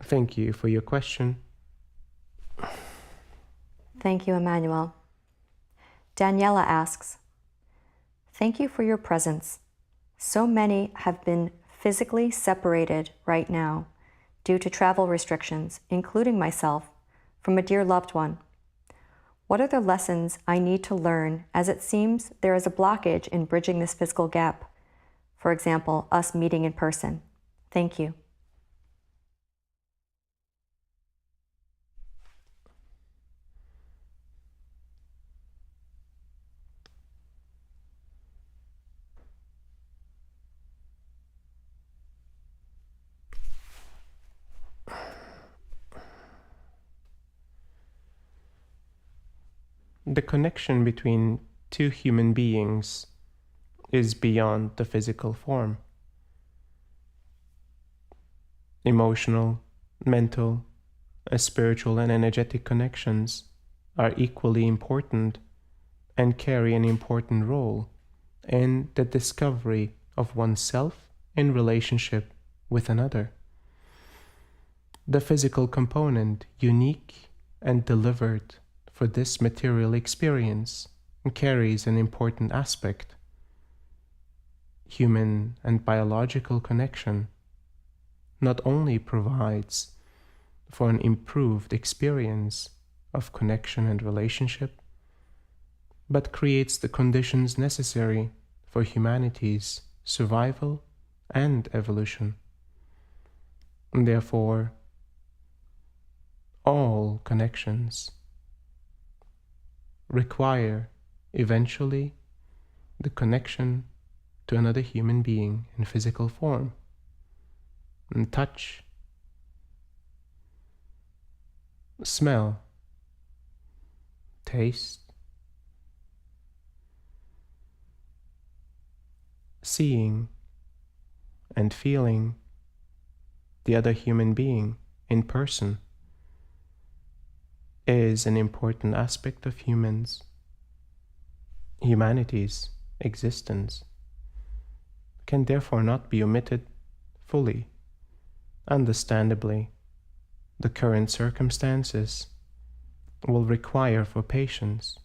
Thank you for your question. Thank you, Emmanuel. Daniela asks, thank you for your presence. So many have been physically separated right now due to travel restrictions, including myself, from a dear loved one. What are the lessons I need to learn, as it seems there is a blockage in bridging this physical gap? For example, us meeting in person. Thank you. The connection between two human beings is beyond the physical form. Emotional, mental, spiritual, and energetic connections are equally important and carry an important role in the discovery of oneself in relationship with another. The physical component, unique and delivered for this material experience, carries an important aspect. Human and biological connection not only provides for an improved experience of connection and relationship, but creates the conditions necessary for humanity's survival and evolution. And therefore, all connections require eventually the connection to another human being in physical form, and touch, smell, taste, seeing and feeling the other human being in person is an important aspect of humanity's existence, can therefore not be omitted fully. Understandably, the current circumstances will require for patience,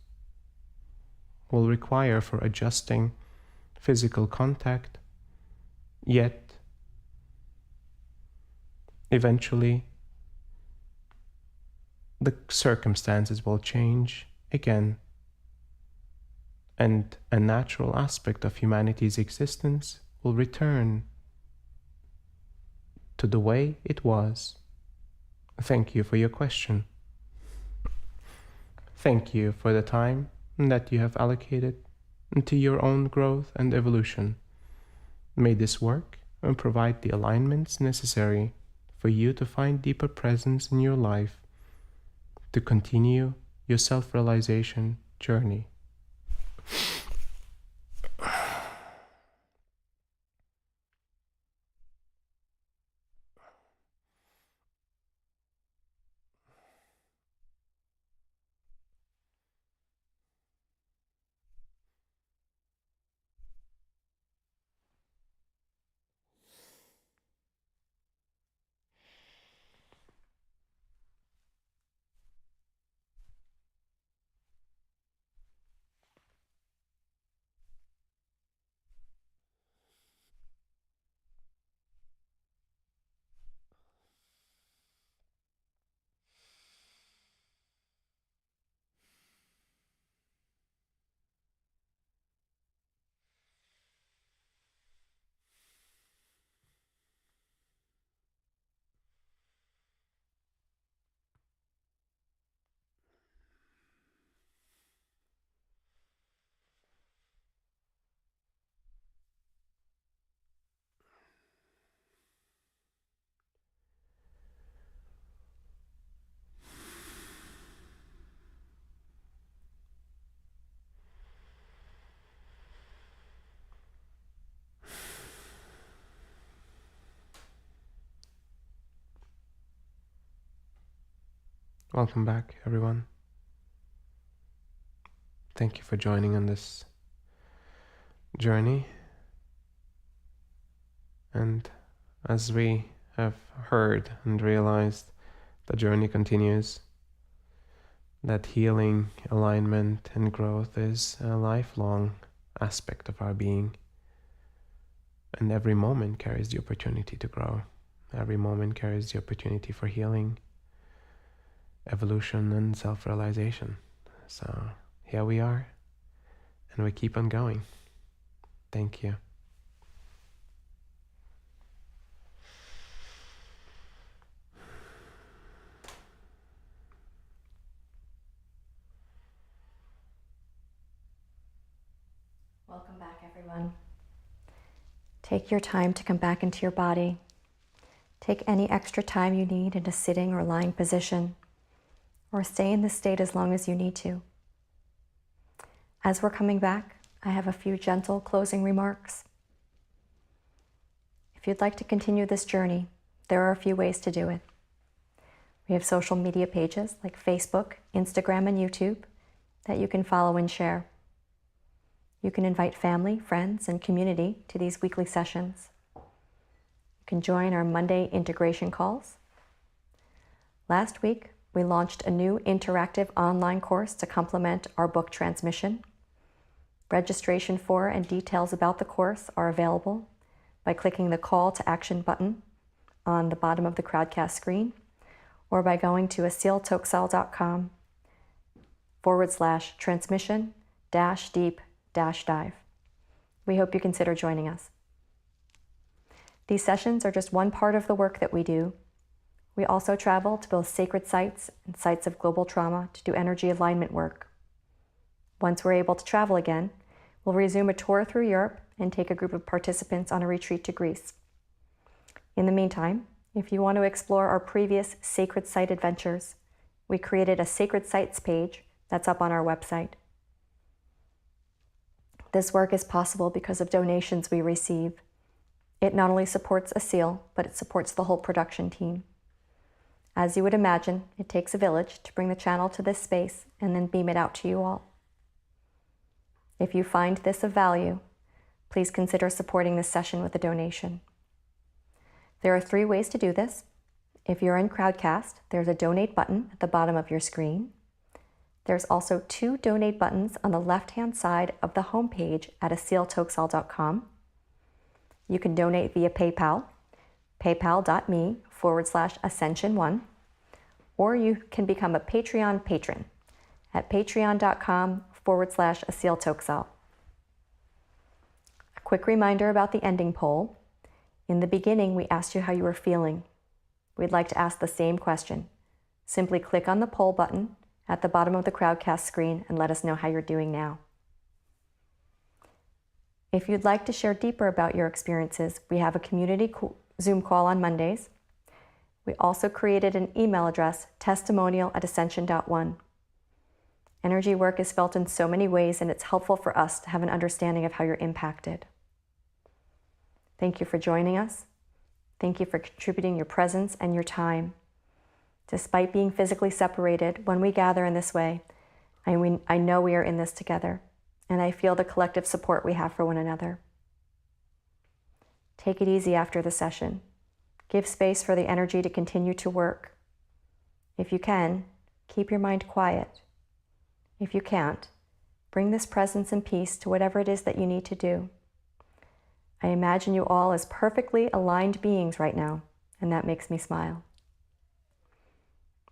will require for adjusting physical contact, yet eventually the circumstances will change again, and a natural aspect of humanity's existence will return to the way it was. Thank you for your question. Thank you for the time that you have allocated to your own growth and evolution. May this work and provide the alignments necessary for you to find deeper presence in your life to continue your self-realization journey. Welcome back, everyone. Thank you for joining on this journey. And as we have heard and realized, the journey continues. That healing, alignment, and growth is a lifelong aspect of our being. And every moment carries the opportunity to grow. Every moment carries the opportunity for healing, evolution, and self-realization. So here we are, and we keep on going. Thank you. Welcome back, everyone. Take your time to come back into your body. Take any extra time you need in a sitting or lying position, or stay in this state as long as you need to. As we're coming back, I have a few gentle closing remarks. If you'd like to continue this journey, there are a few ways to do it. We have social media pages like Facebook, Instagram, and YouTube that you can follow and share. You can invite family, friends, and community to these weekly sessions. You can join our Monday integration calls. Last week, we launched a new interactive online course to complement our book transmission. Registration for and details about the course are available by clicking the Call to Action button on the bottom of the Crowdcast screen, or by going to asiltoxal.com/transmission-deep-dive. We hope you consider joining us. These sessions are just one part of the work that we do. We also travel to both sacred sites and sites of global trauma to do energy alignment work. Once we're able to travel again, we'll resume a tour through Europe and take a group of participants on a retreat to Greece. In the meantime, if you want to explore our previous sacred site adventures, we created a sacred sites page that's up on our website. This work is possible because of donations we receive. It not only supports Asil, but it supports the whole production team. As you would imagine, it takes a village to bring the channel to this space and then beam it out to you all. If you find this of value, please consider supporting this session with a donation. There are 3 ways to do this. If you're in Crowdcast, there's a donate button at the bottom of your screen. There's also 2 donate buttons on the left-hand side of the homepage at asiltoxal.com. You can donate via PayPal, paypal.me/ascension1, or you can become a Patreon patron at patreon.com/asiltoxal. Quick reminder about the ending poll. In the beginning, we asked you how you were feeling. We'd like to ask the same question. Simply click on the poll button at the bottom of the Crowdcast screen and let us know how you're doing now. If you'd like to share deeper about your experiences, we have a community Zoom call on Mondays. We also created an email address, testimonial@ascension.one. Energy work is felt in so many ways, and it's helpful for us to have an understanding of how you're impacted. Thank you for joining us. Thank you for contributing your presence and your time. Despite being physically separated, when we gather in this way, I know we are in this together, and I feel the collective support we have for one another. Take it easy after the session. Give space for the energy to continue to work. If you can, keep your mind quiet. If you can't, bring this presence and peace to whatever it is that you need to do. I imagine you all as perfectly aligned beings right now, and that makes me smile.